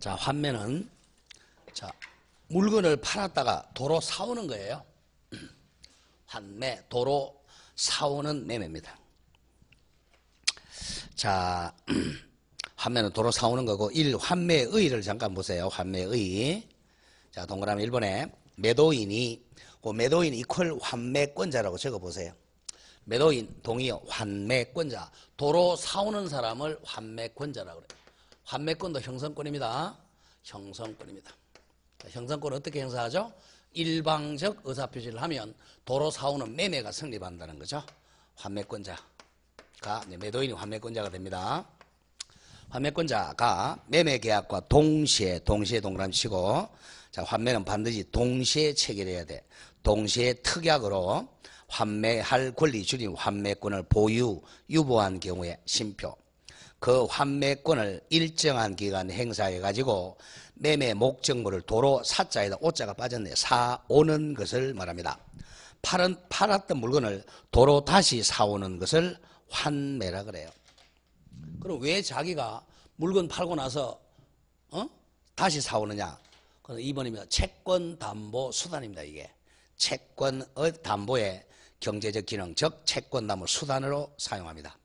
자, 환매는 자, 물건을 팔았다가 도로 사오는 거예요. 환매, 도로 사오는 매매입니다. 자, 환매는 도로 사오는 거고, 환매의를 잠깐 보세요. 환매의. 자, 동그라미 1번에 매도인이, 매도인 이퀄 환매권자라고 적어보세요. 매도인, 동의어, 환매권자. 도로 사오는 사람을 환매권자라고 그래요. 환매권도 형성권입니다. 형성권입니다. 자, 형성권은 어떻게 행사하죠? 일방적 의사표시를 하면 도로 사오는 매매가 성립한다는 거죠. 환매권자가, 매도인이 환매권자가 됩니다. 환매권자가 매매계약과 동시에 동그라미 치고, 자, 환매는 반드시 동시에 체결해야 돼. 동시에 특약으로 환매할 권리 주인 환매권을 유보한 경우에 심표. 그 환매권을 일정한 기간 행사해가지고 매매 목적물을 도로 사자에다 오자가 빠졌네. 사오는 것을 말합니다. 팔았던 물건을 도로 다시 사오는 것을 환매라 그래요. 그럼 왜 자기가 물건 팔고 나서 다시 사오느냐? 2번입니다. 채권 담보 수단입니다. 이게 채권의 담보의 경제적 기능, 즉 채권 담보 수단으로 사용합니다.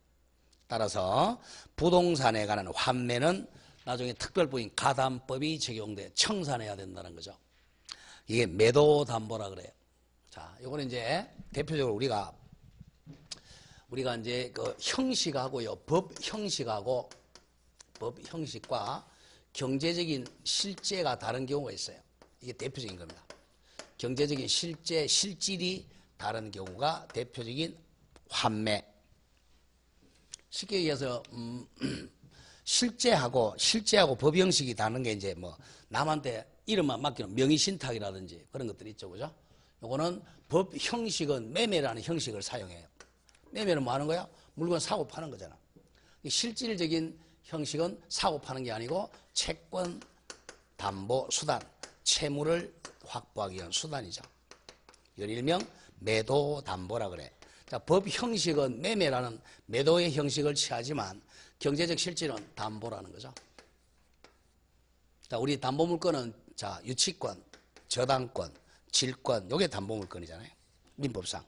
따라서 부동산에 관한 환매는 나중에 특별부인 가담법이 적용돼 청산해야 된다는 거죠. 이게 매도담보라 그래요. 자, 요거는 이제 대표적으로 우리가 이제 그 형식하고요, 법 형식과 경제적인 실제가 다른 경우가 있어요. 이게 대표적인 겁니다. 경제적인 실질이 다른 경우가 대표적인 환매. 쉽게 얘기해서 실제하고 법 형식이 다른 게 이제 남한테 이름만 맡기는 명의신탁이라든지 그런 것들이 있죠, 그죠? 요거는 법 형식은 매매라는 형식을 사용해요. 매매는 뭐 하는 거야? 물건 사고 파는 거잖아. 실질적인 형식은 사고 파는 게 아니고 채권 담보 수단, 채무를 확보하기 위한 수단이죠. 이걸 일명 매도 담보라 그래. 자, 법 형식은 매매라는 매도의 형식을 취하지만 경제적 실질은 담보라는 거죠. 자, 우리 담보 물건은 자, 유치권, 저당권, 질권, 요게 담보 물건이잖아요. 민법상.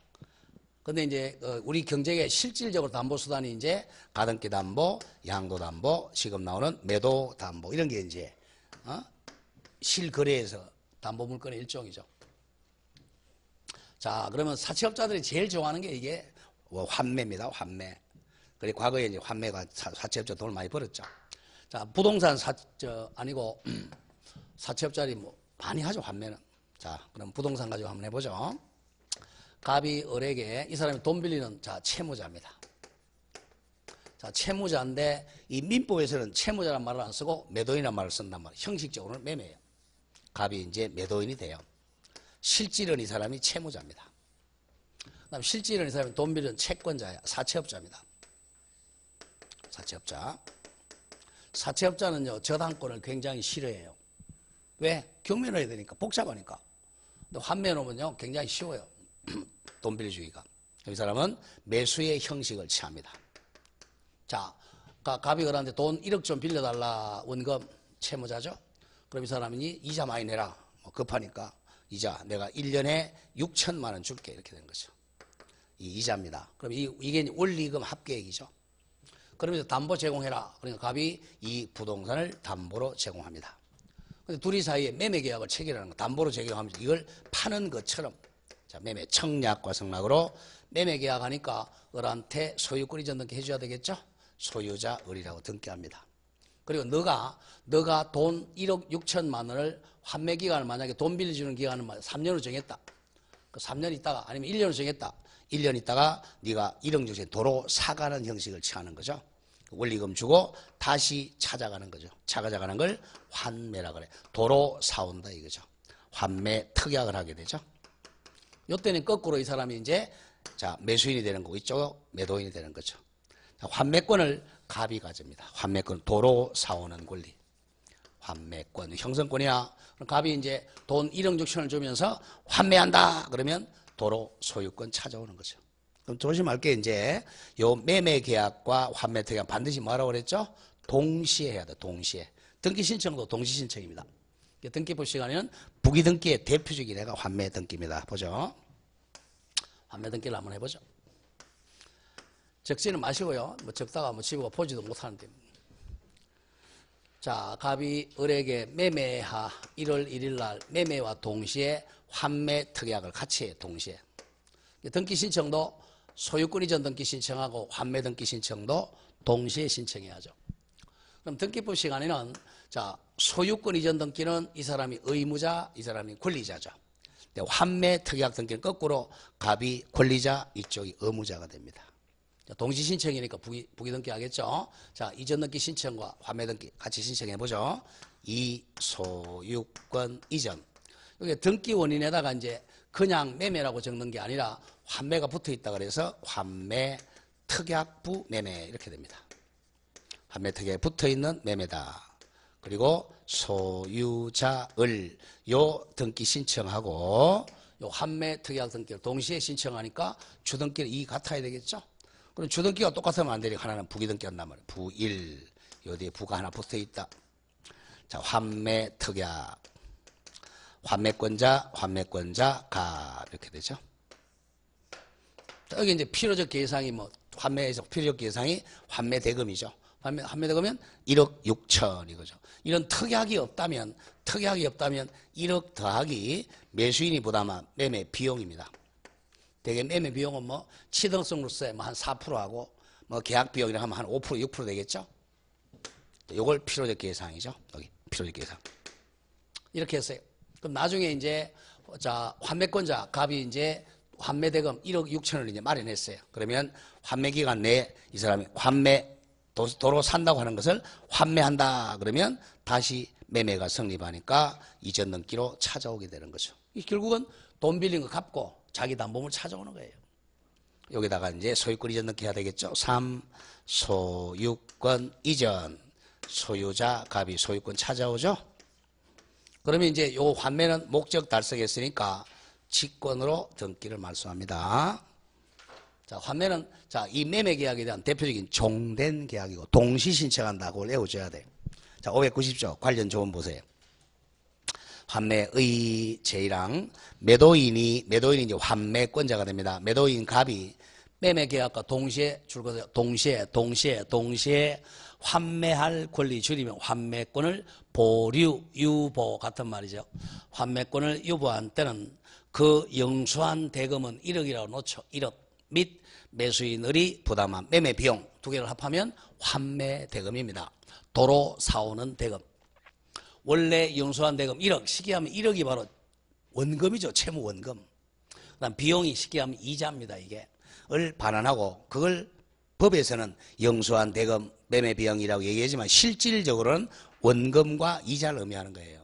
근데 이제 우리 경제의 실질적으로 담보 수단이 이제 가등기 담보, 양도 담보, 지금 나오는 매도 담보 이런 게 이제 실거래에서 담보 물건의 일종이죠. 자, 그러면 사채업자들이 제일 좋아하는 게 이게 환매입니다. 환매. 그리고 과거에 이제 환매가 사채업자 돈을 많이 벌었죠. 자, 부동산 아니고 사채업자들이 많이 하죠, 환매는. 자, 그럼 부동산 가지고 한번 해보죠. 갑이 을에게 이 사람이 돈 빌리는 자, 채무자입니다. 자, 채무자인데 이 민법에서는 채무자란 말을 안 쓰고 매도인이란 말을 쓴단 말이에요. 형식적으로는 매매예요. 갑이 이제 매도인이 돼요. 실질은 이 사람이 채무자입니다. 그다음 실질은 이 사람이 돈 빌리는 채권자야. 사채업자입니다. 사채업자. 사채업자는요, 저당권을 굉장히 싫어해요. 왜? 경매를 해야 되니까, 복잡하니까. 근데 환매놓으면요, 굉장히 쉬워요. 돈 빌려주기가. 이 사람은 매수의 형식을 취합니다. 자, 갑이 그런데 돈 1억 좀 빌려달라, 원금 채무자죠? 그럼 이 사람이 이자 많이 내라. 급하니까 이자 내가 1년에 6천만 원 줄게. 이렇게 된 거죠. 이 이자입니다. 그럼 이게 원리금 합계액이죠. 그러면서 담보 제공해라. 그러니까 갑이 이 부동산을 담보로 제공합니다. 근데 둘이 사이에 매매 계약을 체결하는 거, 담보로 제공하면서 이걸 파는 것처럼, 자, 매매 청약과 성락으로 매매 계약하니까 을한테 소유권 이전 등기 해줘야 되겠죠? 소유자 을이라고 등기합니다. 그리고 너가 돈 1억 6천만 원을 환매 기간을 만약에 돈 빌려주는 기간을 3년으로 정했다. 그 3년 있다가 아니면 1년으로 정했다. 1년 있다가 네가 1억 6천 도로 사가는 형식을 취하는 거죠. 원리금 주고 다시 찾아가는 거죠. 찾아가는 걸 환매라 그래. 도로 사온다 이거죠. 환매 특약을 하게 되죠. 이때는 거꾸로 이 사람이 이제 자, 매수인이 되는 거고 이쪽 매도인이 되는 거죠. 자, 환매권을 갑이 가집니다. 환매권 도로 사오는 권리. 환매권 형성권이야. 그럼 갑이 이제 돈 1억 6천을 주면서 환매한다 그러면 도로 소유권 찾아오는 거죠. 그럼 조심할 게 이제 요 매매 계약과 환매 특약 반드시 뭐라고 그랬죠? 동시에 해야 돼. 동시에. 등기 신청도 동시 신청입니다. 등기부 시간에는 부기 등기의 대표적인 애가 환매 등기입니다. 보죠. 환매 등기를 한번 해보죠. 적지는 마시고요. 뭐 적다가 뭐 집어가 보지도 못하는데. 자, 갑이 을에게 매매하 1월 1일 날 매매와 동시에 환매 특약을 같이 해, 동시에. 등기 신청도 소유권 이전 등기 신청하고 환매 등기 신청도 동시에 신청해야죠. 그럼 등기부 시간에는 자, 소유권 이전 등기는 이 사람이 의무자, 이 사람이 권리자죠. 근데 환매 특약 등기는 거꾸로 갑이 권리자, 이쪽이 의무자가 됩니다. 동시 신청이니까 부기 등기 하겠죠. 자, 이전 등기 신청과 환매 등기 같이 신청해 보죠. 이 소유권 이전. 여기 등기 원인에다가 이제 그냥 매매라고 적는 게 아니라 환매가 붙어 있다 그래서 환매 특약부 매매 이렇게 됩니다. 환매 특약에 붙어 있는 매매다. 그리고 소유자을 요 등기 신청하고 요 환매 특약 등기를 동시에 신청하니까 주등기는 이 같아야 되겠죠. 그럼 주등기가 똑같으면 안 되니까 하나는 부기등기 한단 말이에요. 부일 요 뒤에 부가 하나 붙어 있다. 자, 환매 특약 환매권자 갑 이렇게 되죠. 여기 이제 필요적 계상이 뭐 환매에서 필요적 계상이 환매 대금이죠. 환매 대금은 1억 6천 이거죠. 이런 특약이 없다면 1억 더하기 매수인이 부담한 매매 비용입니다. 대개 매매 비용은 뭐 취등성으로서 뭐 한 4%하고 뭐 계약 비용이라 하면 한 5% 6% 되겠죠. 요걸 필요적 계상이죠. 여기 필요적 계상. 이렇게 했어요. 그럼 나중에 이제 자, 환매권자 갑이 이제 환매대금 1억 6천을 이제 마련했어요. 그러면 환매기간 내에 이 사람이 도로 산다고 하는 것을 환매한다. 그러면 다시 매매가 성립하니까 이전 등기로 찾아오게 되는 거죠. 결국은 돈 빌린 거 갚고 자기 담보물 찾아오는 거예요. 여기다가 이제 소유권 이전 등기 해야 되겠죠. 3. 소유권 이전. 소유자 갑이 소유권 찾아오죠. 그러면 이제 요 환매는 목적 달성했으니까 직권으로 등기를 말소합니다. 자, 환매는 자, 이 매매 계약에 대한 대표적인 종된 계약이고 동시 신청한다고 외워줘야 돼요. 자, 590조 관련 조문 보세요. 환매의 제의랑 매도인이 이제 환매권자가 됩니다. 매도인 갑이 매매 계약과 동시에 줄거서 동시에 환매할 권리 줄이면 환매권을 유보 같은 말이죠. 환매권을 유보한 때는 그 영수한 대금은 1억이라고 놓죠. 1억 및 매수인을이 부담한 매매 비용 두 개를 합하면 환매 대금입니다. 도로 사오는 대금. 원래 영수한 대금 1억, 쉽게 하면 1억이 바로 원금이죠. 채무 원금. 그다음 비용이 쉽게 하면 이자입니다. 이게. 을 반환하고 그걸 법에서는 영수한 대금 매매 비용이라고 얘기하지만 실질적으로는 원금과 이자를 의미하는 거예요.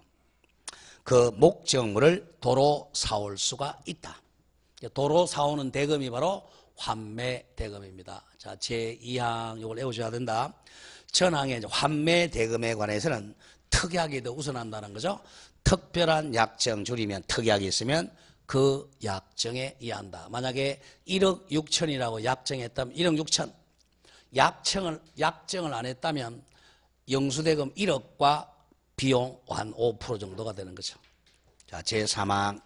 그 목적물을 도로 사올 수가 있다. 도로 사오는 대금이 바로 환매 대금입니다. 자, 제2항 이걸 외우셔야 된다. 전항의 환매 대금에 관해서는 특약이 더 우선한다는 거죠. 특별한 약정 줄이면 특약이 있으면 그 약정에 의한다. 만약에 1억 6천이라고 약정했다면 1억 6천 약정을 안 했다면 영수대금 1억과 비용 한 5% 정도가 되는 거죠. 자, 제3항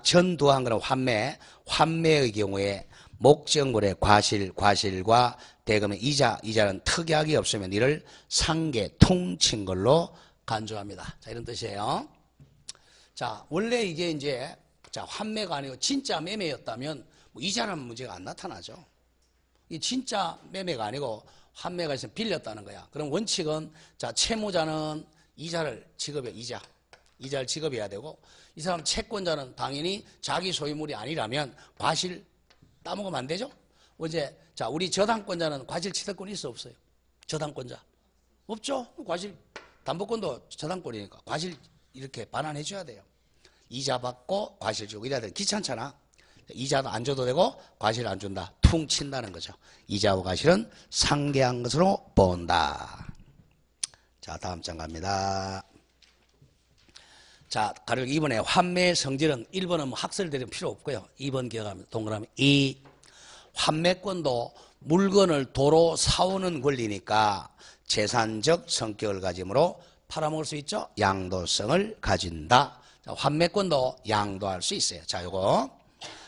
전두항 환매의 경우에 목적물의 과실과 대금의 이자는 특약이 없으면 이를 상계 통친 걸로 간주합니다. 자, 이런 뜻이에요. 자, 원래 이게 이제 환매가 아니고 진짜 매매였다면 뭐 이자라는 문제가 안 나타나죠. 이 진짜 매매가 아니고 환매가 있으면 빌렸다는 거야. 그럼 원칙은 자, 채무자는 이자를 지급해 이자를 지급해야 되고 이 사람 채권자는 당연히 자기 소유물이 아니라면 과실 따먹으면 안 되죠. 어제 자, 우리 저당권자는 과실 취득권이 있어 없어요? 저당권자 없죠. 과실 담보권도 저당권이니까 과실 이렇게 반환해 줘야 돼요. 이자 받고 과실 주고 이래야 돼. 귀찮잖아. 이자도 안 줘도 되고 과실 안 준다. 퉁 친다는 거죠. 이자와 과실은 상계한 것으로 본다. 자, 다음 장 갑니다. 자, 가령 2번에 환매의 성질은 1번은 뭐 학설들은 필요 없고요. 2번 기억하면 동그라미 2. 환매권도 물건을 도로 사오는 권리니까 재산적 성격을 가짐으로 팔아먹을 수 있죠. 양도성을 가진다. 자, 환매권도 양도할 수 있어요. 자, 요거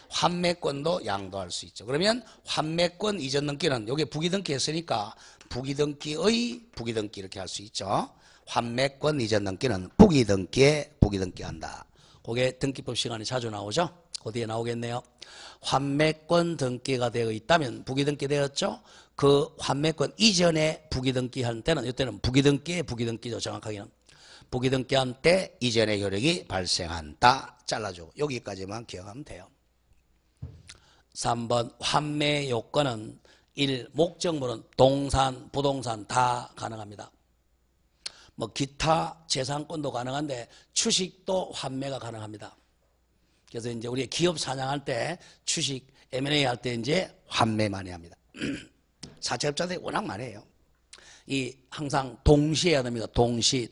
환매권도 양도할 수 있죠. 그러면 환매권 이전 등기는 여기 부기등기 했으니까 부기등기의 부기등기 이렇게 할 수 있죠. 환매권 이전 등기는 부기등기에 부기등기한다. 그게 등기법 시간에 자주 나오죠. 그 뒤에 나오겠네요. 환매권 등기가 되어 있다면 부기등기 되었죠. 그 환매권 이전에 부기등기할 때는 이때는 부기등기에 부기등기죠. 정확하게는 부기등기한 때 이전의 효력이 발생한다. 잘라주고 여기까지만 기억하면 돼요. 3번 환매 요건은 1. 목적물은 동산, 부동산 다 가능합니다. 뭐 기타 재산권도 가능한데 주식도 환매가 가능합니다. 그래서 이제 우리 기업 사냥할 때 주식 M&A 할 때 이제 환매 많이 합니다. 사채업자들이 워낙 많이 해요. 이 항상 동시에 해야 됩니다. 동시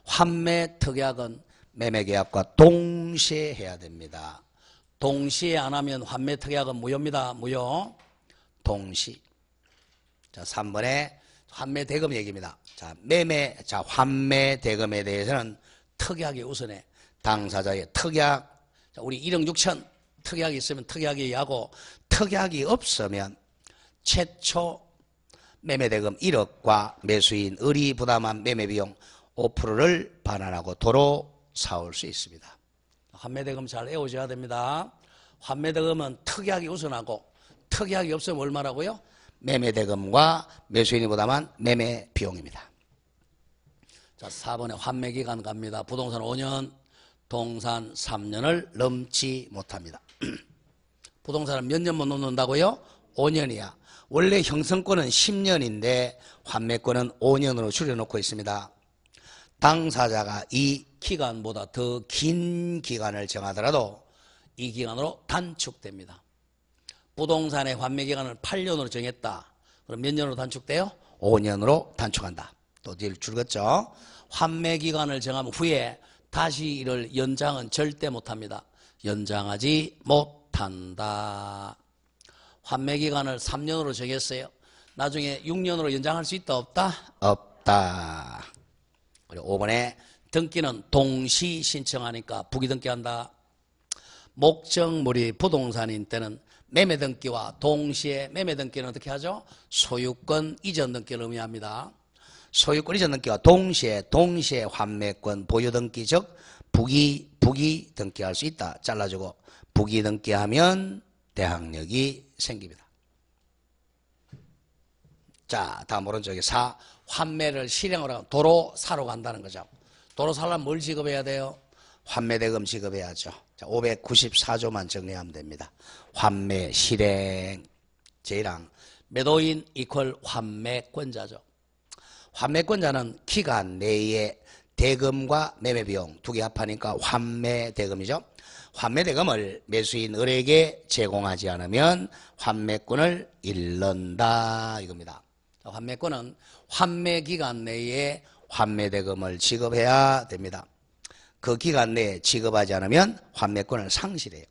환매 특약은 매매계약과 동시에 해야 됩니다. 동시에 안 하면 환매 특약은 무효입니다. 무효. 동시. 자, 3번에 환매 대금 얘기입니다. 자, 환매 대금에 대해서는 특약이 우선해. 당사자의 특약. 자, 우리 1억 6천 특약이 있으면 특약이 하고 특약이 없으면 최초 매매대금 1억과 매수인 을이 부담한 매매비용 5%를 반환하고 도로 사올 수 있습니다. 환매대금 잘 외우셔야 됩니다. 환매대금은 특약이 우선하고 특약이 없으면 얼마라고요? 매매대금과 매수인이 부담한 매매비용입니다. 자, 4번에 환매기간 갑니다. 부동산 5년, 동산 3년을 넘지 못합니다. 부동산은 몇 년만 넘는다고요? 5년이야. 원래 형성권은 10년인데 환매권은 5년으로 줄여놓고 있습니다. 당사자가 이 기간보다 더 긴 기간을 정하더라도 이 기간으로 단축됩니다. 부동산의 환매기간을 8년으로 정했다. 그럼 몇 년으로 단축돼요? 5년으로 단축한다. 또 뒤를 줄였죠. 환매기간을 정한 후에 다시 이를 연장은 절대 못합니다. 연장하지 못한다. 환매기간을 3년으로 정했어요. 나중에 6년으로 연장할 수 있다 없다? 없다. 그리고 5번에 등기는 동시 신청하니까 부기등기한다. 목적물이 부동산인 때는 매매등기와 동시에 매매등기는 어떻게 하죠? 소유권 이전 등기를 의미합니다. 소유권 이전 등기와 동시에 환매권 보유 등기 즉 부기 등기할 수 있다. 잘라주고 부기 등기하면 대항력이 생깁니다. 자, 다음 오른쪽에 4. 환매를 실행하러 가면 도로 사러 간다는 거죠. 도로 사려면 뭘 지급해야 돼요? 환매대금 지급해야죠. 자, 594조만 정리하면 됩니다. 환매 실행 제1항 매도인 이퀄 환매권자죠. 환매권자는 기간 내에 대금과 매매비용 두 개 합하니까 환매대금이죠. 환매대금을 매수인 을에게 제공하지 않으면 환매권을 잃는다 이겁니다. 환매권은 환매기간 내에 환매대금을 지급해야 됩니다. 그 기간 내에 지급하지 않으면 환매권을 상실해요.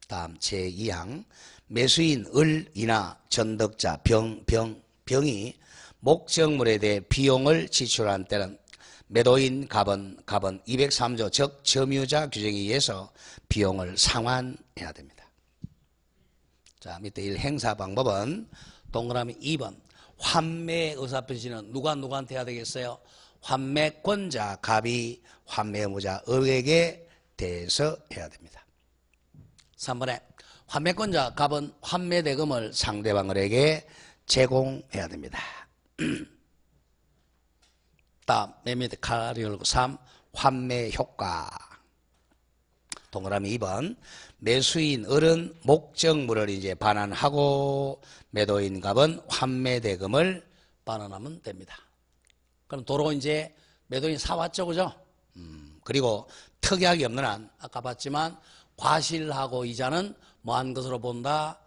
다음 제2항 매수인 을이나 전덕자 병이 목적물에 대해 비용을 지출한 때는 매도인 갑은 203조 즉 점유자 규정에 의해서 비용을 상환해야 됩니다. 자, 밑에 1 행사 방법은 동그라미 2번 환매 의사표시는 누구한테 해야 되겠어요? 환매권자 갑이 환매의무자 을에게 대해서 해야 됩니다. 3번에 환매권자 갑은 환매대금을 상대방에게 제공해야 됩니다. 다음 맨 밑에 가리 열고 3. 환매효과 동그라미 2번 매수인 을은 목적물을 이제 반환하고 매도인 갑은 환매대금을 반환하면 됩니다. 그럼 도로 이제 매도인 사왔죠, 그죠? 그리고 특약이 없는 한 아까 봤지만 과실하고 이자는 뭐한 것으로 본다?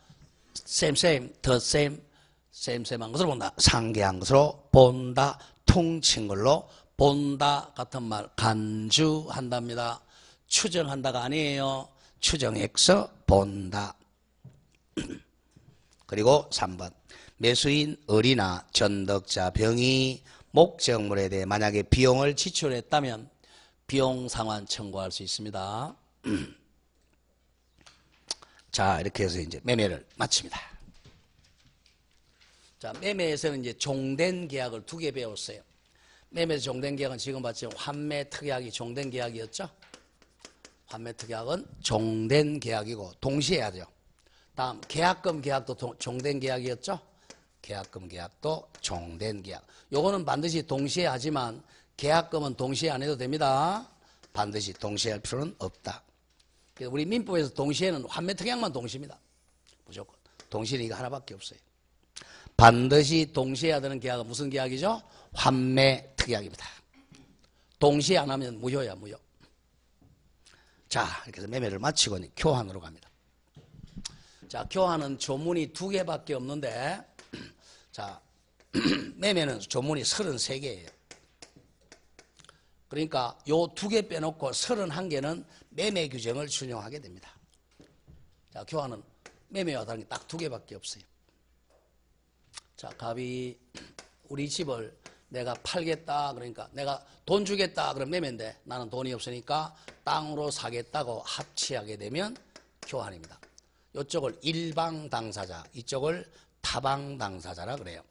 the same 한 것으로 본다. 상계한 것으로 본다. 통친 걸로 본다 같은 말 간주한답니다. 추정한다가 아니에요. 추정해서 본다. 그리고 3번 매수인 을이나 전덕자 병이 목적물에 대해 만약에 비용을 지출했다면 비용 상환 청구할 수 있습니다. 자, 이렇게 해서 이제 매매를 마칩니다. 자, 매매에서는 이제 종된 계약을 2개 배웠어요. 매매에서 종된 계약은 지금 봤지만 환매 특약이 종된 계약이었죠. 환매 특약은 종된 계약이고 동시에 해야 돼요. 다음 계약금 계약도 종된 계약이었죠. 계약금 계약도 종된 계약. 요거는 반드시 동시에 하지만 계약금은 동시에 안 해도 됩니다. 반드시 동시에 할 필요는 없다. 우리 민법에서 동시에는 환매 특약만 동시입니다. 무조건. 동시에는 이거 하나밖에 없어요. 반드시 동시에 해야 되는 계약은 무슨 계약이죠? 환매 특약입니다. 동시에 안 하면 무효야, 무효. 자, 이렇게 해서 매매를 마치고 교환으로 갑니다. 자, 교환은 조문이 2개밖에 없는데, 자, 매매는 조문이 33개예요. 그러니까 요 2개 빼놓고 31개는 매매 규정을 준용하게 됩니다. 자, 교환은 매매와 다른 게 딱 2개밖에 없어요. 자, 갑이 우리 집을 내가 팔겠다, 그러니까 내가 돈 주겠다, 그럼 매매인데 나는 돈이 없으니까 땅으로 사겠다고 합치하게 되면 교환입니다. 이쪽을 일방 당사자, 이쪽을 타방 당사자라 그래요.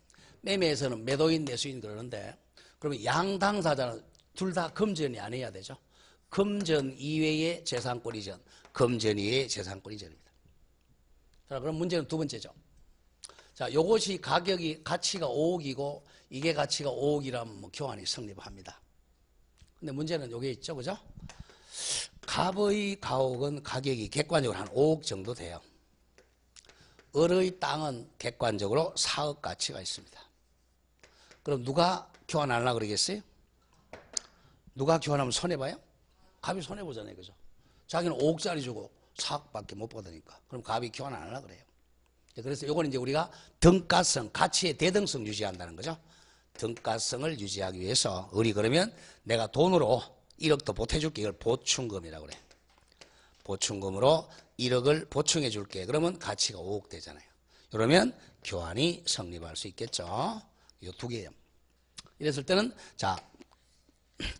매매에서는 매도인, 매수인 그러는데 그러면 양 당사자는 둘 다 금전이 아니어야 되죠. 금전 이외의 재산권 이전, 금전 이외의 재산권 이전입니다. 자, 그럼 문제는 2번째죠. 자, 요것이 가치가 5억이고 이게 가치가 5억이라면 뭐 교환이 성립합니다. 근데 문제는 요게 있죠, 그죠? 갑의 가옥은 가격이 객관적으로 한 5억 정도 돼요. 을의 땅은 객관적으로 4억 가치가 있습니다. 그럼 누가 교환하려고 그러겠어요? 누가 교환하면 손해봐요? 갑이 손해보잖아요, 그죠? 자기는 5억짜리 주고 4억밖에 못 받으니까. 그럼 갑이 교환 안 하려고 그래요. 그래서 요거는 이제 우리가 등가성, 가치의 대등성 유지한다는 거죠. 등가성을 유지하기 위해서 을이 그러면 내가 돈으로 1억도 보태줄게. 이걸 보충금이라고 그래. 보충금으로 1억을 보충해 줄게. 그러면 가치가 5억 되잖아요. 그러면 교환이 성립할 수 있겠죠. 이 2개예요. 이랬을 때는 자,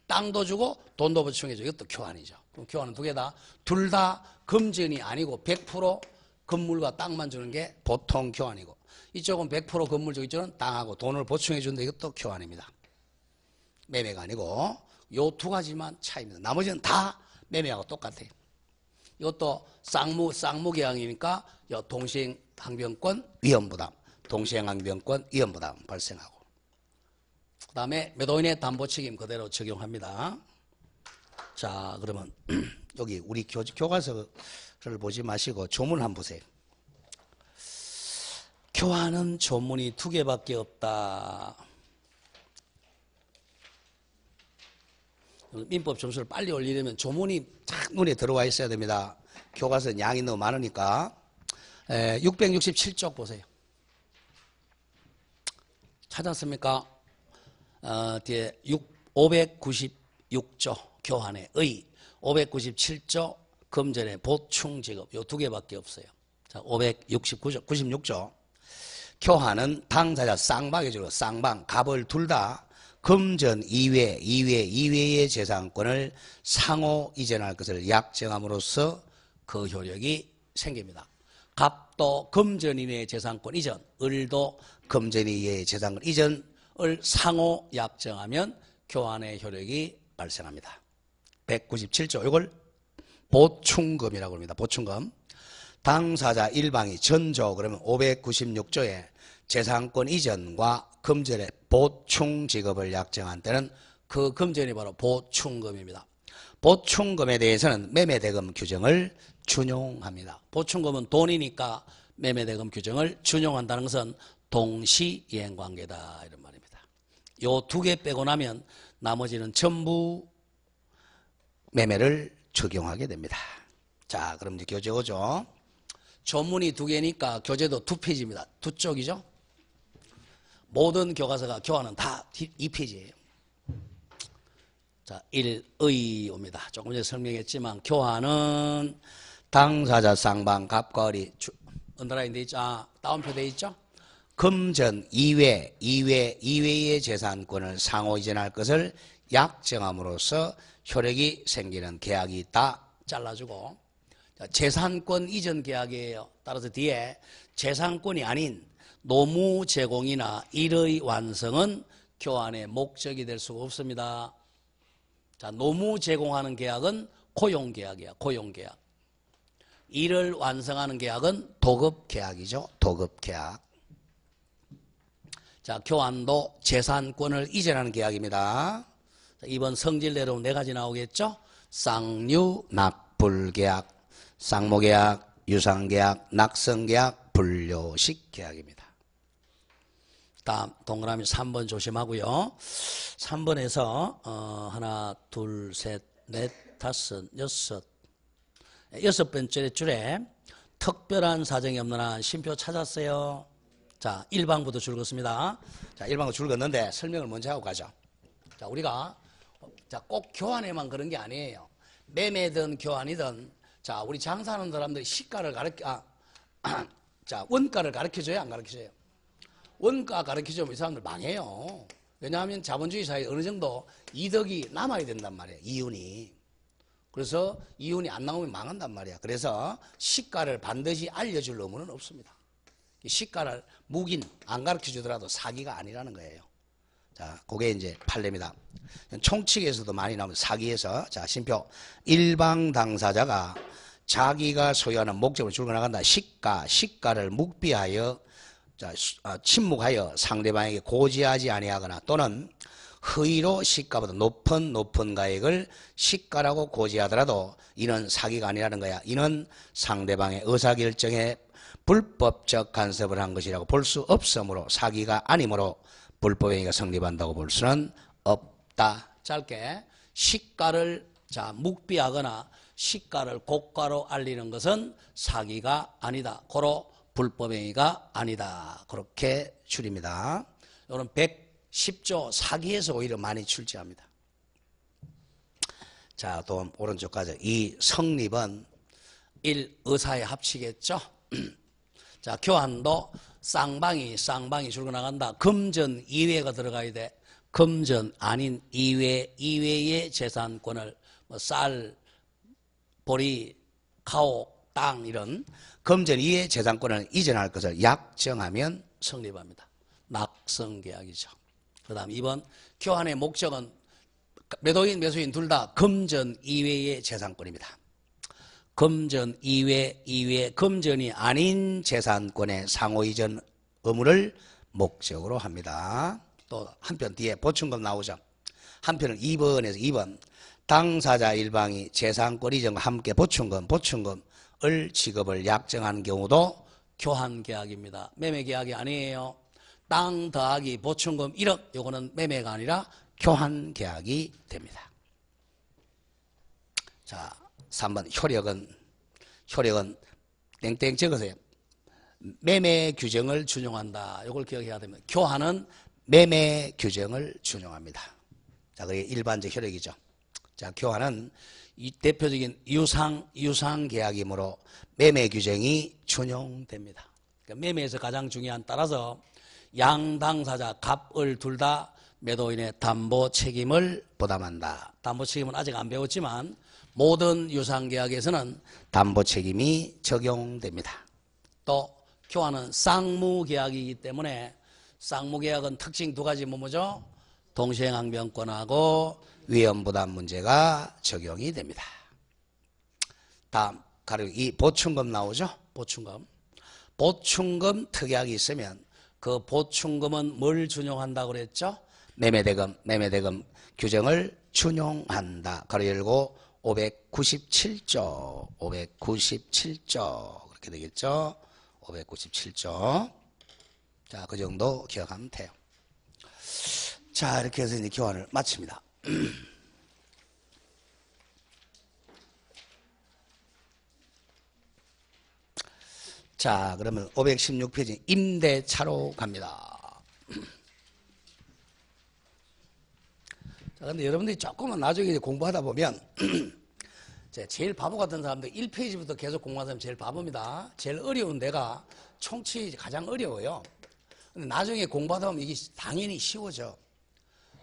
땅도 주고 돈도 보충해 줘. 이것도 교환이죠. 그럼 교환은 2개다. 둘 다 금전이 아니고 100% 건물과 땅만 주는 게 보통 교환이고, 이쪽은 100% 건물 주고 이쪽은 땅하고 돈을 보충해 준다. 이것도 교환입니다. 매매가 아니고 요 2가지만 차이입니다. 나머지는 다 매매하고 똑같아요. 이것도 쌍무 계약이니까 동시행항변권 위험부담, 동시행항변권 위험부담 발생하고, 그 다음에 매도인의 담보책임 그대로 적용합니다. 자, 그러면 여기 우리 교과서를 보지 마시고 조문 한번 보세요. 교환은 조문이 2개밖에 없다. 민법 점수를 빨리 올리려면 조문이 딱 눈에 들어와 있어야 됩니다. 교과서는 양이 너무 많으니까. 667쪽 보세요. 찾았습니까? 뒤에 596조 교환의 의, 597조 금전의 보충지급, 요 2개밖에 없어요. 자, 596조. 교환은 당사자 쌍방이 주로 쌍방, 갑을 둘 다 금전 이외의 재산권을 상호 이전할 것을 약정함으로써 그 효력이 생깁니다. 갑도 금전 이외의 재산권 이전, 을도 금전 이외의 재산권 이전을 상호 약정하면 교환의 효력이 발생합니다. 197조, 이걸 보충금이라고 합니다. 보충금. 당사자 일방이 전조, 그러면 596조에 재산권 이전과 금전의 보충 지급을 약정한 때는 그 금전이 바로 보충금입니다. 보충금에 대해서는 매매대금 규정을 준용합니다. 보충금은 돈이니까 매매대금 규정을 준용한다는 것은 동시이행관계다, 이런 말입니다. 요 2개 빼고 나면 나머지는 전부 매매를 적용하게 됩니다. 자, 그럼 이제 교재 오죠. 조문이 2개니까 교재도 2페이지입니다. 2쪽이죠. 모든 교과서가 교환은 다 2페이지예요. 자, 1의 옵니다. 조금 전에 설명했지만 교환은 당사자 쌍방 갑과 을이 언더라인 돼 있죠? 다운표 돼 있죠? 금전 이외의 재산권을 상호 이전할 것을 약정함으로써 효력이 생기는 계약이 있다. 잘라주고. 자, 재산권 이전 계약이에요. 따라서 뒤에 재산권이 아닌 노무 제공이나 일의 완성은 교환의 목적이 될 수가 없습니다. 자, 노무 제공하는 계약은 고용계약이야. 고용계약. 일을 완성하는 계약은 도급계약이죠. 도급계약. 자, 교환도 재산권을 이전하는 계약입니다. 자, 이번 성질 내려오면 네 가지 나오겠죠. 쌍유, 납불계약, 쌍모계약, 유상계약, 낙성계약, 분료식 계약입니다. 다음 동그라미 3번 조심하고요. 3번에서 하나, 둘, 셋, 넷, 다섯, 여섯 번째 줄에 특별한 사정이 없는 한 쉼표 찾았어요. 자, 1방부터 줄 긋습니다. 자, 1방부 줄 긋는데 설명을 먼저 하고 가죠. 자, 우리가 자, 꼭 교환에만 그런 게 아니에요. 매매든 교환이든 자, 우리 장사하는 사람들이 시가를 자, 원가를 가르쳐줘야 안 가르쳐줘요? 원가 가르쳐주면 이 사람들 망해요. 왜냐하면 자본주의 사회에 어느 정도 이득이 남아야 된단 말이에요. 이윤이. 그래서 이윤이 안 나오면 망한단 말이야. 그래서 시가를 반드시 알려줄 의무는 없습니다. 시가를 묵인 안 가르쳐주더라도 사기가 아니라는 거예요. 자, 그게 이제 판례입니다. 총칙에서도 많이 나오는 사기에서 자, 심표 일방 당사자가 자기가 소유하는 목적으로 줄거나간다. 시가를 묵비하여 자, 침묵하여 상대방에게 고지하지 아니하거나 또는 허위로 시가보다 높은 가액을 시가라고 고지하더라도 이는 사기가 아니라는 거야. 이는 상대방의 의사결정에 불법적 간섭을 한 것이라고 볼 수 없으므로 사기가 아니므로 불법행위가 성립한다고 볼 수는 없다. 짧게 시가를 자, 묵비하거나 시가를 고가로 알리는 것은 사기가 아니다. 고로 불법행위가 아니다. 그렇게 줄입니다. 이런 110조 사기에서 오히려 많이 출제합니다. 자, 또 오른쪽 가죠. 이 성립은 1. 의사의 합치겠죠. 자, 교환도 쌍방이 줄고 나간다. 금전 이외가 들어가야 돼. 금전 아닌 이외의 재산권을 뭐 쌀, 보리, 가옥, 땅 이런 금전 이외의 재산권을 이전할 것을 약정하면 성립합니다. 낙성계약이죠. 그 다음 2번 교환의 목적은 매도인 매수인 둘 다 금전 이외의 재산권입니다. 금전 이외 금전이 아닌 재산권의 상호이전 의무를 목적으로 합니다. 또 한편 뒤에 보충금 나오죠. 한편은 2번에서 2번 당사자 일방이 재산권 이전과 함께 보충금을 지급을 약정하는 경우도 교환계약입니다. 매매계약이 아니에요. 땅 더하기 보충금 1억 요거는 매매가 아니라 교환계약이 됩니다. 자, 3번 효력은 땡땡 적으세요. 매매 규정을 준용한다. 이걸 기억해야 됩니다. 교환은 매매 규정을 준용합니다. 자, 그게 일반적 효력이죠. 자, 교환은 이 대표적인 유상 계약이므로 매매 규정이 준용됩니다. 그러니까 매매에서 가장 중요한 따라서 양 당사자 갑을 둘 다 매도인의 담보 책임을 부담한다. 담보 책임은 아직 안 배웠지만 모든 유상계약에서는 담보 책임이 적용됩니다. 또 교환은 쌍무계약이기 때문에 쌍무계약은 특징 두 가지 뭐죠? 동시행항변권하고 위험부담 문제가 적용이 됩니다. 다음 가령 이 보충금 나오죠? 보충금 특약이 있으면 그 보충금은 뭘 준용한다고 그랬죠? 매매대금 규정을 준용한다. 가로 열고 597조 그렇게 되겠죠? 597조. 자, 그 정도 기억하면 돼요. 자, 이렇게 해서 이제 교환을 마칩니다. 자, 그러면 516페이지 임대차로 갑니다. 자, 근데 여러분들이 조금만 나중에 공부하다 보면 제일 바보 같은 사람들 1페이지부터 계속 공부하는 사람이 제일 바보입니다. 제일 어려운 데가 총칙이 가장 어려워요. 근데 나중에 공부하다 보면 이게 당연히 쉬워져.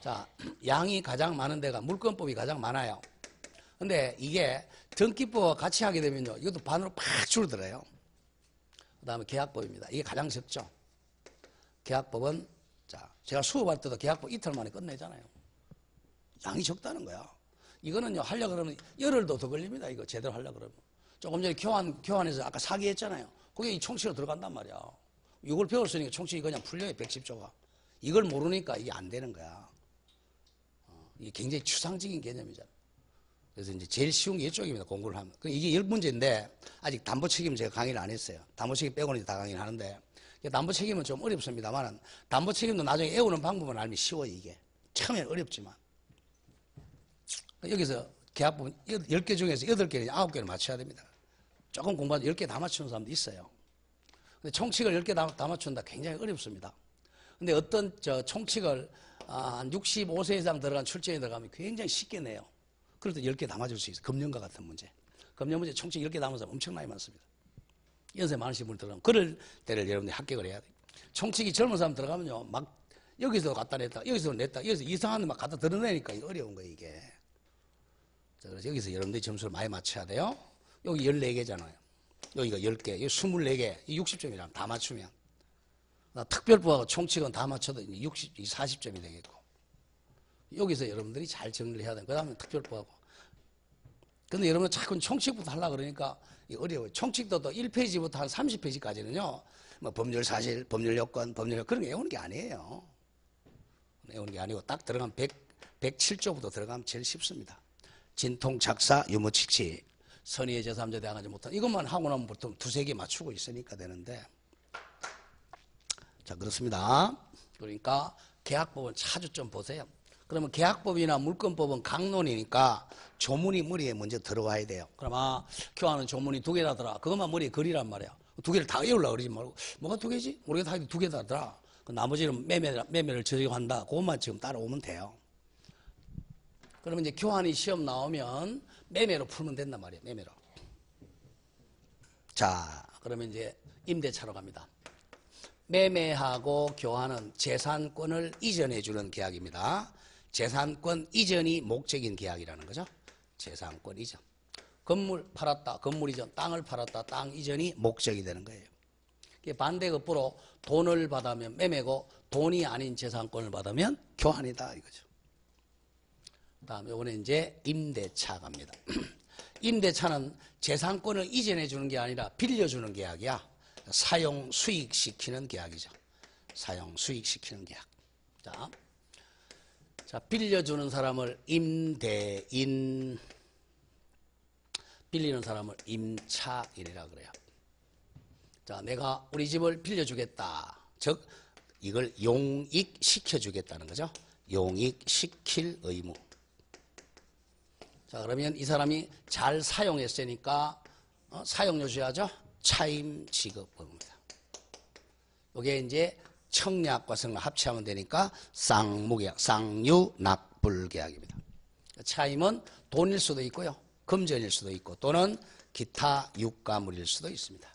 자, 양이 가장 많은 데가 물권법이 가장 많아요. 근데 이게 등기법과 같이 하게 되면요, 이것도 반으로 팍 줄어들어요. 그 다음에 계약법입니다. 이게 가장 적죠. 계약법은, 자, 제가 수업할 때도 계약법 이틀 만에 끝내잖아요. 양이 적다는 거야. 이거는요, 하려고 그러면 열흘도 더 걸립니다. 이거 제대로 하려고 그러면. 조금 전에 교환해서 아까 사기했잖아요. 그게 이 총칙으로 들어간단 말이야. 이걸 배웠으니까 총칙이 그냥 풀려요, 110조가. 이걸 모르니까 이게 안 되는 거야. 이게 굉장히 추상적인 개념이잖아. 그래서 이제 제일 쉬운 게 이쪽입니다, 공부를 하면. 이게 10문제인데, 아직 담보 책임은 제가 강의를 안 했어요. 담보 책임 빼고는 이제 다 강의를 하는데, 담보 책임은 좀 어렵습니다만, 담보 책임도 나중에 외우는 방법은 알면 쉬워요, 이게. 처음에는 어렵지만. 여기서 계약법은 10개 중에서 8개는 9개를 맞춰야 됩니다. 조금 공부하면 10개 다 맞추는 사람도 있어요. 근데 총칙을 10개 다 맞춘다 굉장히 어렵습니다. 근데 어떤 총칙을 한 65세 이상 들어간 출제에 들어가면 굉장히 쉽게 내요. 그럴 때 10개 다 맞을 수 있어요. 금년과 같은 문제. 금년 문제 총칙 10개 다 맞는 사람 엄청나게 많습니다. 연세 많으신 분이 들어가면 그럴 때를 여러분들이 합격을 해야 돼요. 총칙이 젊은 사람 들어가면요, 막 여기서 갖다 냈다, 여기서 냈다, 여기서 이상한 데 막 갖다 드러내니까 이게 어려운 거예요, 이게. 자, 그래서 여기서 여러분들이 점수를 많이 맞춰야 돼요. 여기 14개잖아요. 여기가 10개, 여기 24개, 60점이랑 다 맞추면. 특별부하고 총칙은 다 맞춰도 40점이 되겠고. 여기서 여러분들이 잘 정리를 해야 돼요. 그 다음에 특별부하고. 근데 여러분 자꾸 총칙부터 하려고 그러니까 어려워요. 총칙도 또 1페이지부터 한 30페이지까지는요, 뭐 법률 사실, 법률 요건, 그런 게 외우는 게 아니에요. 외우는 게 아니고 딱 들어가면 107조부터 들어가면 제일 쉽습니다. 진통, 작사, 유무칙시, 선의의 제3자 대항하지 못한 이것만 하고 나면 보통 2-3개 맞추고 있으니까 되는데. 자, 그렇습니다. 그러니까 계약법은 자주 좀 보세요. 그러면 계약법이나 물권법은 강론이니까 조문이 머리에 먼저 들어와야 돼요. 그럼 교환은 조문이 2개라더라. 그것만 머리에 그리란 말이야. 2개를 다 외우려고 그러지 말고 뭐가 2개지? 모르겠다. 2개다더라. 나머지는 매매를 적용한다. 그것만 지금 따라오면 돼요. 그러면 이제 교환이 시험 나오면 매매로 풀면 된단 말이에요. 매매로. 자, 그러면 이제 임대차로 갑니다. 매매하고 교환은 재산권을 이전해 주는 계약입니다. 재산권 이전이 목적인 계약이라는 거죠. 재산권 이전. 건물 팔았다, 건물 이전. 땅을 팔았다, 땅 이전이 목적이 되는 거예요. 반대급부로 돈을 받으면 매매고 돈이 아닌 재산권을 받으면 교환이다 이거죠. 다음에 이번에 이제 임대차 갑니다. 임대차는 재산권을 이전해 주는 게 아니라 빌려주는 계약이야. 사용 수익시키는 계약이죠. 사용 수익시키는 계약. 자, 빌려주는 사람을 임대인, 빌리는 사람을 임차인이라고 그래요. 자, 내가 우리 집을 빌려주겠다. 즉, 이걸 용익시켜주겠다는 거죠. 용익시킬 의무. 자, 그러면 이 사람이 잘 사용했으니까 사용료 줘야죠. 차임 지급입니다. 이게 이제 청약과 성을 합치하면 되니까 쌍무계약, 쌍유납불계약입니다. 차임은 돈일 수도 있고요, 금전일 수도 있고 또는 기타 유가물일 수도 있습니다.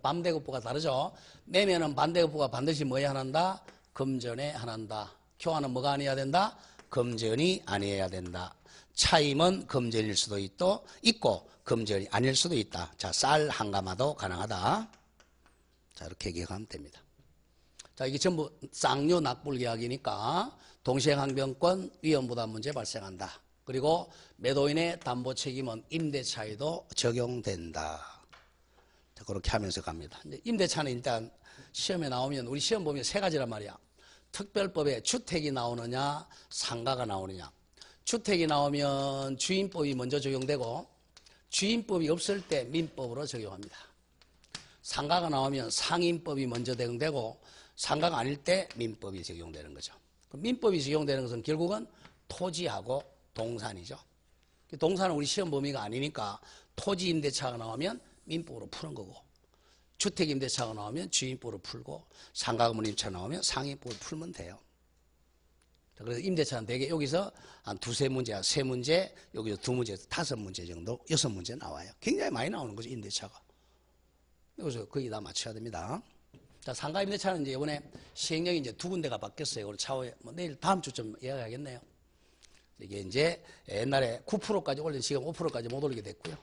반대급부가 다르죠. 매매는 반대급부가 반드시 뭐에 하나한다? 금전에 하나한다. 교환은 뭐가 아니어야 된다? 금전이 아니어야 된다. 차임은 금전일 수도 있고 금전이 아닐 수도 있다. 자, 쌀 한 가마도 가능하다. 자, 이렇게 기억하면 됩니다. 자, 이게 전부 쌍유 납불 계약이니까 동시행항변권 위험부담 문제 발생한다. 그리고 매도인의 담보 책임은 임대차에도 적용된다. 자, 그렇게 하면서 갑니다. 이제 임대차는 일단 시험에 나오면 우리 시험 보면 3가지란 말이야. 특별법에 주택이 나오느냐, 상가가 나오느냐. 주택이 나오면 주임법이 먼저 적용되고 주임법이 없을 때 민법으로 적용합니다. 상가가 나오면 상임법이 먼저 적용되고 상가가 아닐 때 민법이 적용되는 거죠. 민법이 적용되는 것은 결국은 토지하고 동산이죠. 동산은 우리 시험 범위가 아니니까 토지 임대차가 나오면 민법으로 푸는 거고 주택 임대차가 나오면 주임법으로 풀고 상가 건물 임차가 나오면 상임법으로 풀면 돼요. 자, 그래서 임대차는 대개 여기서 한 두세 문제, 세 문제, 여기서 두 문제, 다섯 문제 정도, 여섯 문제 나와요. 굉장히 많이 나오는 거죠, 임대차가. 여기서 거의 다 맞춰야 됩니다. 자, 상가 임대차는 이제 이번에 시행령이 이제 두 군데가 바뀌었어요. 우리 차후에 뭐 내일 다음 주쯤 예약하겠네요. 이게 이제 옛날에 9%까지 올린 지금 5%까지 못 올리게 됐고요.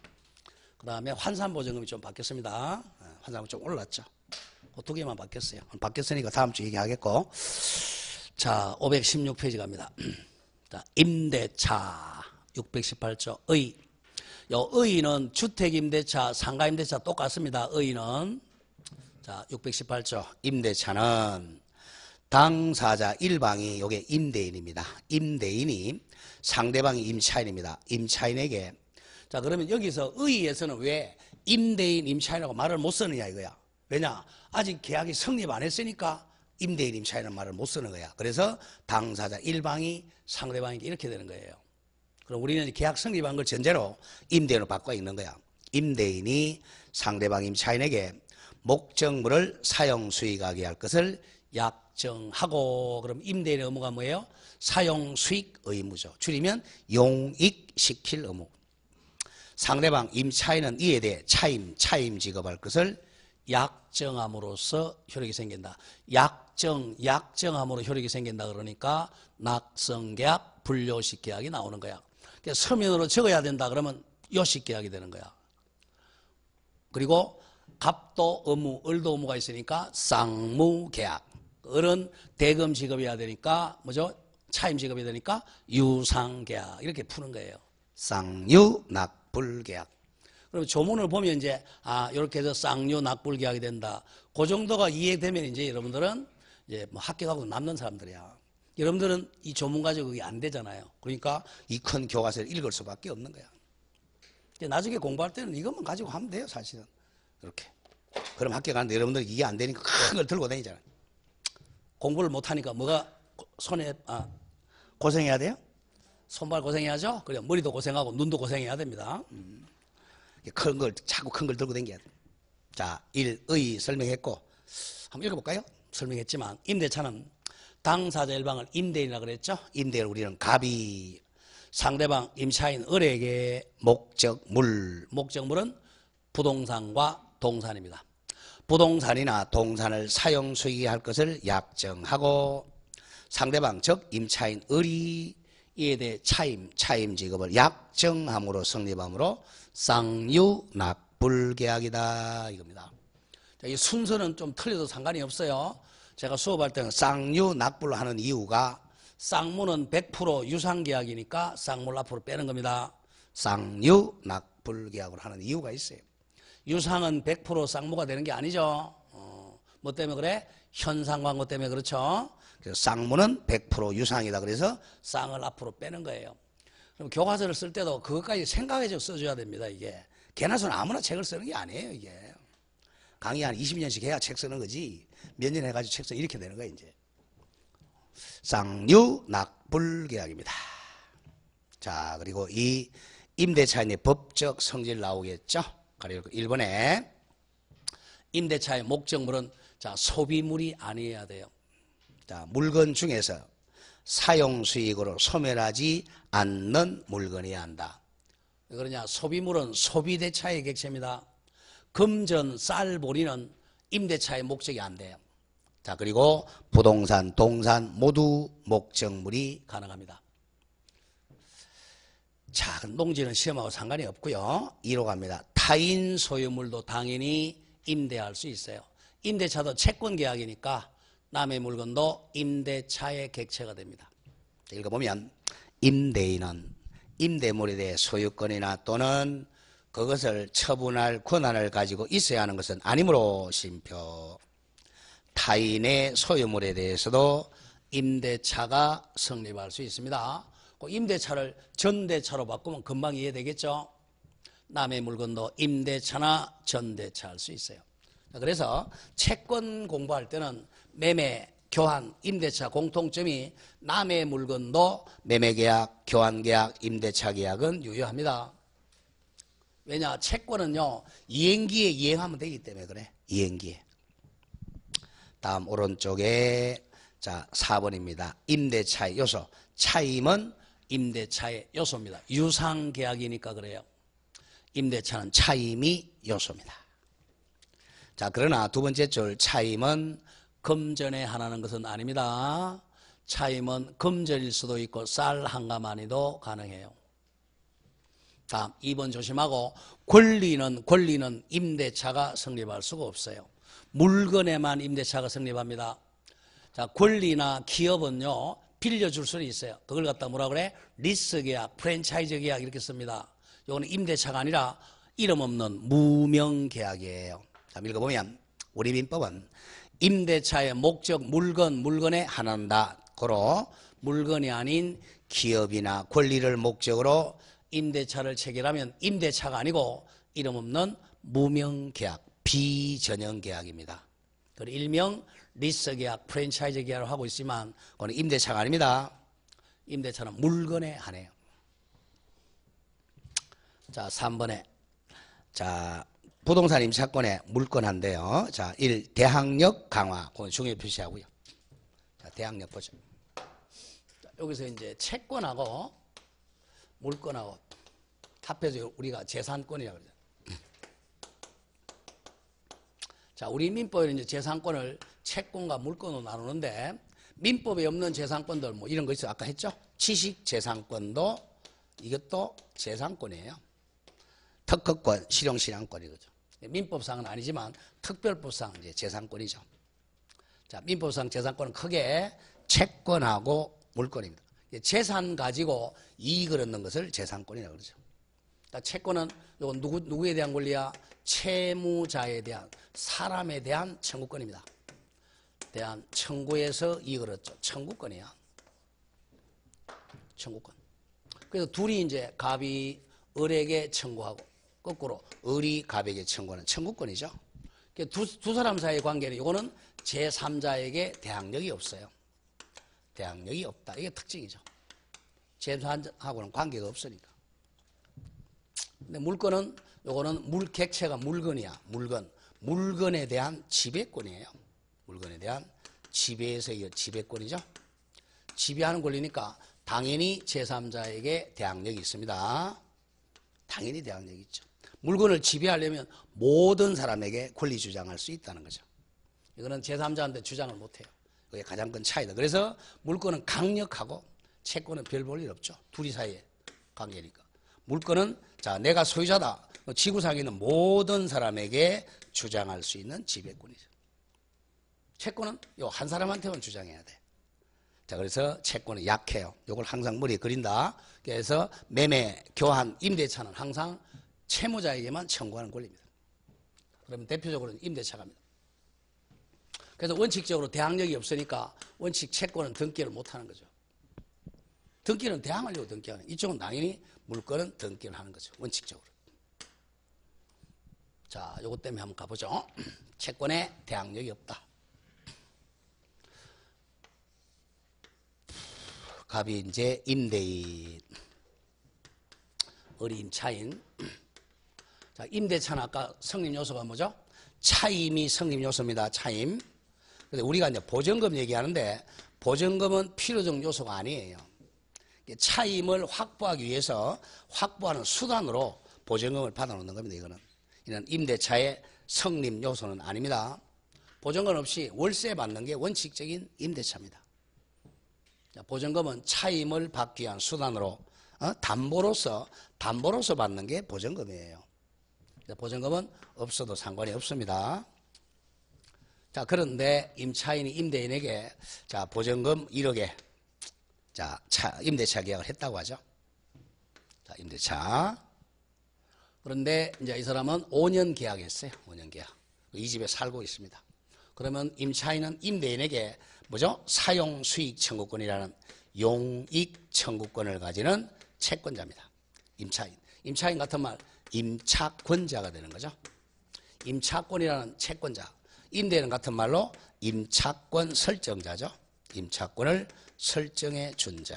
그 다음에 환산보증금이 좀 바뀌었습니다. 환산보증금 좀 올랐죠. 그 두 개만 바뀌었어요. 바뀌었으니까 다음 주 얘기하겠고. 자, 516페이지 갑니다. 자, 임대차 618조 의. 요 의는 주택임대차, 상가임대차 똑같습니다. 의는. 자, 618조 임대차는 당사자 일방이 요게 임대인입니다. 임대인이 상대방이 임차인입니다. 임차인에게. 자, 그러면 여기서 의에서는 왜 임대인, 임차인이라고 말을 못 쓰느냐 이거야. 왜냐? 아직 계약이 성립 안 했으니까 임대인, 임차인은 말을 못 쓰는 거야. 그래서 당사자 일방이 상대방에게 이렇게 되는 거예요. 그럼 우리는 계약 성립한 걸 전제로 임대인으로 바꿔 있는 거야. 임대인이 상대방 임차인에게 목적물을 사용 수익하게 할 것을 약정하고, 그럼 임대인의 의무가 뭐예요? 사용 수익 의무죠. 줄이면 용익시킬 의무. 상대방 임차인은 이에 대해 차임 지급할 것을 약정함으로써 효력이 생긴다. 약정함으로 효력이 생긴다. 그러니까 낙성계약, 불요식계약이 나오는 거야. 그러니까 서면으로 적어야 된다. 그러면 요식계약이 되는 거야. 그리고 갑도 의무, 을도 의무가 있으니까 쌍무계약. 을은 대금 지급해야 되니까 뭐죠? 차임 지급해야 되니까 유상계약. 이렇게 푸는 거예요. 쌍유 낙불계약. 그럼 조문을 보면 이제 이렇게 해서 쌍유 낙불계약이 된다. 그 정도가 이해되면 이제 여러분들은 이제 뭐 합격하고 남는 사람들이야. 여러분들은 이 조문 가지고 그게 안 되잖아요. 그러니까 이 큰 교과서를 읽을 수밖에 없는 거야. 나중에 공부할 때는 이것만 가지고 하면 돼요, 사실은. 이렇게. 그럼 합격하는데 여러분들 이게 안 되니까 큰 걸 들고 다니잖아요. 공부를 못하니까 뭐가 손에 고생해야 돼요? 손발 고생해야죠. 그래 머리도 고생하고 눈도 고생해야 됩니다. 큰 걸 자꾸 큰 걸 들고 다녀야 돼. 자, 1의 설명했고 한번 읽어볼까요? 설명했지만 임대차는 당사자 일방을 임대인이라 그랬죠. 임대인을 우리는 갑이 상대방 임차인 을에게 목적물은 부동산과 동산입니다. 부동산이나 동산을 사용 수익에 할 것을 약정하고 상대방 즉 임차인 을이 이에 대해 차임 지급을 약정함으로 성립함으로 쌍유낙불계약이다 이겁니다. 자, 이 순서는 좀 틀려도 상관이 없어요. 제가 수업할 때는 쌍유낙불로 하는 이유가 쌍무는 100% 유상계약이니까 쌍무를 앞으로 빼는 겁니다. 쌍유낙불계약으로 하는 이유가 있어요. 유상은 100% 쌍무가 되는 게 아니죠. 뭐 때문에 그래? 현상광고 때문에 그렇죠. 그래서 쌍무는 100% 유상이다. 그래서 쌍을 앞으로 빼는 거예요. 그럼 교과서를 쓸 때도 그것까지 생각해서 써줘야 됩니다. 이게 개나소는 아무나 책을 쓰는 게 아니에요. 이게 강의 한 20년씩 해야 책 쓰는 거지. 몇 년 해가지고 책 써 이렇게 되는 거예요. 이제 쌍유낙불계약입니다. 자, 그리고 이 임대차인의 법적 성질 나오겠죠. 그리고 1번에 임대차의 목적물은 자, 소비물이 아니어야 돼요. 자, 물건 중에서 사용 수익으로 소멸하지 않는 물건이어야 한다. 왜 그러냐? 소비물은 소비대차의 객체입니다. 금전, 쌀, 보리는 임대차의 목적이 안 돼요. 자, 그리고 부동산, 동산 모두 목적물이 가능합니다. 자, 농지는 시험하고 상관이 없고요. 2로 갑니다. 타인 소유물도 당연히 임대할 수 있어요. 임대차도 채권계약이니까 남의 물건도 임대차의 객체가 됩니다. 자, 읽어보면 임대인은 임대물에 대해 소유권이나 또는 그것을 처분할 권한을 가지고 있어야 하는 것은 아니므로 심표. 타인의 소유물에 대해서도 임대차가 성립할 수 있습니다. 그 임대차를 전대차로 바꾸면 금방 이해되겠죠. 남의 물건도 임대차나 전대차 할 수 있어요. 그래서 채권 공부할 때는 매매, 교환, 임대차 공통점이 남의 물건도 매매계약, 교환계약, 임대차 계약은 유효합니다. 왜냐? 채권은요 이행기에 이행하면 되기 때문에 그래. 이행기에. 다음 오른쪽에 자, 4번입니다. 임대차의 요소. 차임은 임대차의 요소입니다. 유상계약이니까 그래요. 임대차는 차임이 요소입니다. 자, 그러나 두 번째 줄 차임은 금전에 한하는 것은 아닙니다. 차임은 금전일 수도 있고 쌀 한 가마니도 가능해요. 다음 2번 조심하고 권리는 임대차가 성립할 수가 없어요. 물건에만 임대차가 성립합니다. 자, 권리나 기업은요 빌려줄 수는 있어요. 그걸 갖다 뭐라 그래? 리스 계약, 프랜차이즈 계약 이렇게 씁니다. 이거는 임대차가 아니라 이름 없는 무명 계약이에요. 자, 읽어보면 우리 민법은 임대차의 목적 물건에 한한다. 고로 물건이 아닌 기업이나 권리를 목적으로 임대차를 체결하면 임대차가 아니고 이름 없는 무명 계약, 비전형 계약입니다. 그리고 일명 리스 계약, 프랜차이즈 계약을 하고 있지만 그건 임대차가 아닙니다. 임대차는 물건에 한해요. 자, 3번에 자, 부동산 임차권의 물권한데요. 자, 1. 대항력 강화. 그건 중요 표시하고요. 자, 대항력 보죠. 자, 여기서 이제 채권하고 물권하고 합해서 우리가 재산권이라고 그러죠. 자, 우리 민법에는 이제 재산권을 채권과 물권으로 나누는데 민법에 없는 재산권들 뭐 이런 거 있어요. 아까 했죠? 지식 재산권도 이것도 재산권이에요. 특허권, 실용실양권이거죠. 민법상은 아니지만 특별법상 이제 재산권이죠. 자, 민법상 재산권은 크게 채권하고 물권입니다. 재산 가지고 이익을 얻는 것을 재산권이라고 그러죠. 그러니까 채권은 이건 누구에 대한 권리야? 채무자에 대한, 사람에 대한 청구권입니다. 대한 청구에서 이익을 얻죠. 청구권이야. 청구권. 그래서 둘이 이제 갑이 을에게 청구하고 거꾸로 을이 갑에게 청구하는 청구권이죠. 두 사람 사이의 관계는 이거는 제3자에게 대항력이 없어요. 대항력이 없다. 이게 특징이죠. 제3자하고는 관계가 없으니까. 근데 물건은 요거는 객체가 물건이야. 물건에 대한 지배권이에요. 물건에 대한 지배에서 이거 지배권이죠. 지배하는 권리니까 당연히 제3자에게 대항력이 있습니다. 당연히 대항력이 있죠. 물건을 지배하려면 모든 사람에게 권리 주장할 수 있다는 거죠. 이거는 제3자한테 주장을 못해요. 그게 가장 큰 차이다. 그래서 물건은 강력하고 채권은 별 볼 일 없죠. 둘이 사이에 관계니까. 물건은 자, 내가 소유자다. 지구상에 있는 모든 사람에게 주장할 수 있는 지배권이죠. 채권은 요 한 사람한테만 주장해야 돼. 자, 그래서 채권은 약해요. 요걸 항상 머리에 그린다. 그래서 매매, 교환, 임대차는 항상 채무자에게만 청구하는 권리입니다. 그러면 대표적으로는 임대차가입니다. 그래서 원칙적으로 대항력이 없으니까 원칙 채권은 등기를 못하는 거죠. 등기는 대항하려고 등기하는, 이쪽은 당연히 물건은 등기를 하는 거죠. 원칙적으로. 자, 요것 때문에 한번 가보죠. 채권에 대항력이 없다. 갑이 이제 임대인, 을이 임차인. 자, 임대차는 아까 성립 요소가 뭐죠? 차임이 성립 요소입니다. 차임. 근데 우리가 이제 보증금 얘기하는데 보증금은 필요적 요소가 아니에요. 차임을 확보하기 위해서 확보하는 수단으로 보증금을 받아놓는 겁니다. 이는 임대차의 성립 요소는 아닙니다. 보증금 없이 월세 받는 게 원칙적인 임대차입니다. 보증금은 차임을 받기 위한 수단으로 담보로서 받는 게 보증금이에요. 보증금은 없어도 상관이 없습니다. 자, 그런데 임차인이 임대인에게 자, 보증금 1억에 자, 임대차 계약을 했다고 하죠. 자, 임대차. 그런데 이제 이 사람은 5년 계약했어요. 5년 계약. 이 집에 살고 있습니다. 그러면 임차인은 임대인에게 뭐죠? 사용 수익 청구권이라는 용익 청구권을 가지는 채권자입니다. 임차인. 임차인 같은 말 임차권자가 되는 거죠. 임차권이라는 채권자. 임대인은 같은 말로 임차권 설정자죠. 임차권을 설정해 준 자.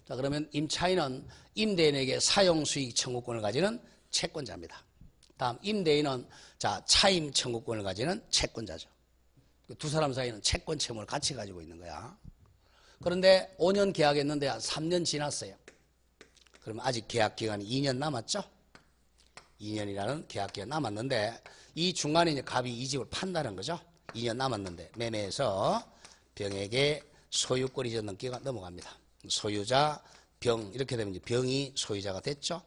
자, 그러면 임차인은 임대인에게 사용 수익 청구권을 가지는 채권자입니다. 다음 임대인은 자, 차임 청구권을 가지는 채권자죠. 두 사람 사이는 채권 채무를 같이 가지고 있는 거야. 그런데 5년 계약했는데 한 3년 지났어요. 그러면 아직 계약 기간이 2년 남았죠? 2년이라는 계약 기간 남았는데 이 중간에 이제 갑이 이 집을 판다는 거죠. 2년 남았는데 매매해서 병에게 소유권이 이제 넘어갑니다. 소유자, 병 이렇게 되면 이제 병이 소유자가 됐죠.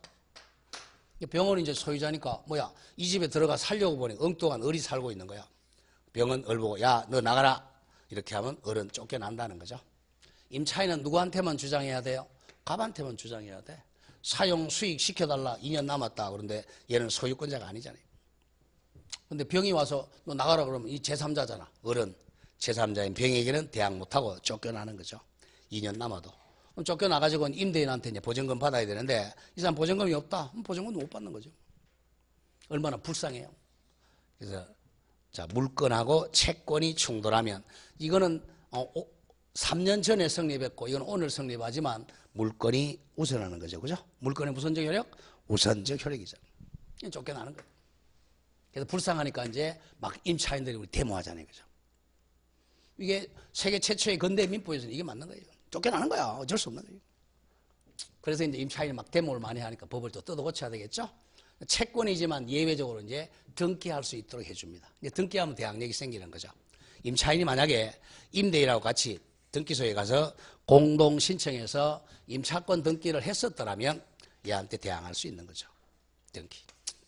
병은 이제 소유자니까 뭐야 이 집에 들어가 살려고 보니 엉뚱한 을이 살고 있는 거야. 병은 을 보고 야 너 나가라 이렇게 하면 을은 쫓겨난다는 거죠. 임차인은 누구한테만 주장해야 돼요? 갑한테만 주장해야 돼. 사용 수익 시켜달라 2년 남았다. 그런데 얘는 소유권자가 아니잖아요. 근데 병이 와서 너 나가라 그러면 이 제3자잖아. 을은 제3자인 병에게는 대항 못하고 쫓겨나는 거죠. 2년 남아도. 그럼 쫓겨나가지고 임대인한테 이제 보증금 받아야 되는데 이 사람 보증금이 없다. 그럼 보증금도 못 받는 거죠. 얼마나 불쌍해요. 그래서 자 물건하고 채권이 충돌하면 이거는 3년 전에 성립했고 이건 오늘 성립하지만 물건이 우선하는 거죠. 그죠? 물건의 우선적 효력? 우선적 효력이잖아요. 쫓겨나는 거예요. 그래서 불쌍하니까 이제 막 임차인들이 우리 데모하잖아요. 그죠? 이게 세계 최초의 근대 민법에서는 이게 맞는 거예요. 쫓겨나는 거야. 어쩔 수 없는 거예요. 그래서 이제 임차인이 막 데모를 많이 하니까 법을 또 뜯어 고쳐야 되겠죠? 채권이지만 예외적으로 이제 등기할 수 있도록 해줍니다. 이제 등기하면 대항력이 생기는 거죠. 임차인이 만약에 임대인하고 같이 등기소에 가서 공동 신청해서 임차권 등기를 했었더라면 얘한테 대항할 수 있는 거죠.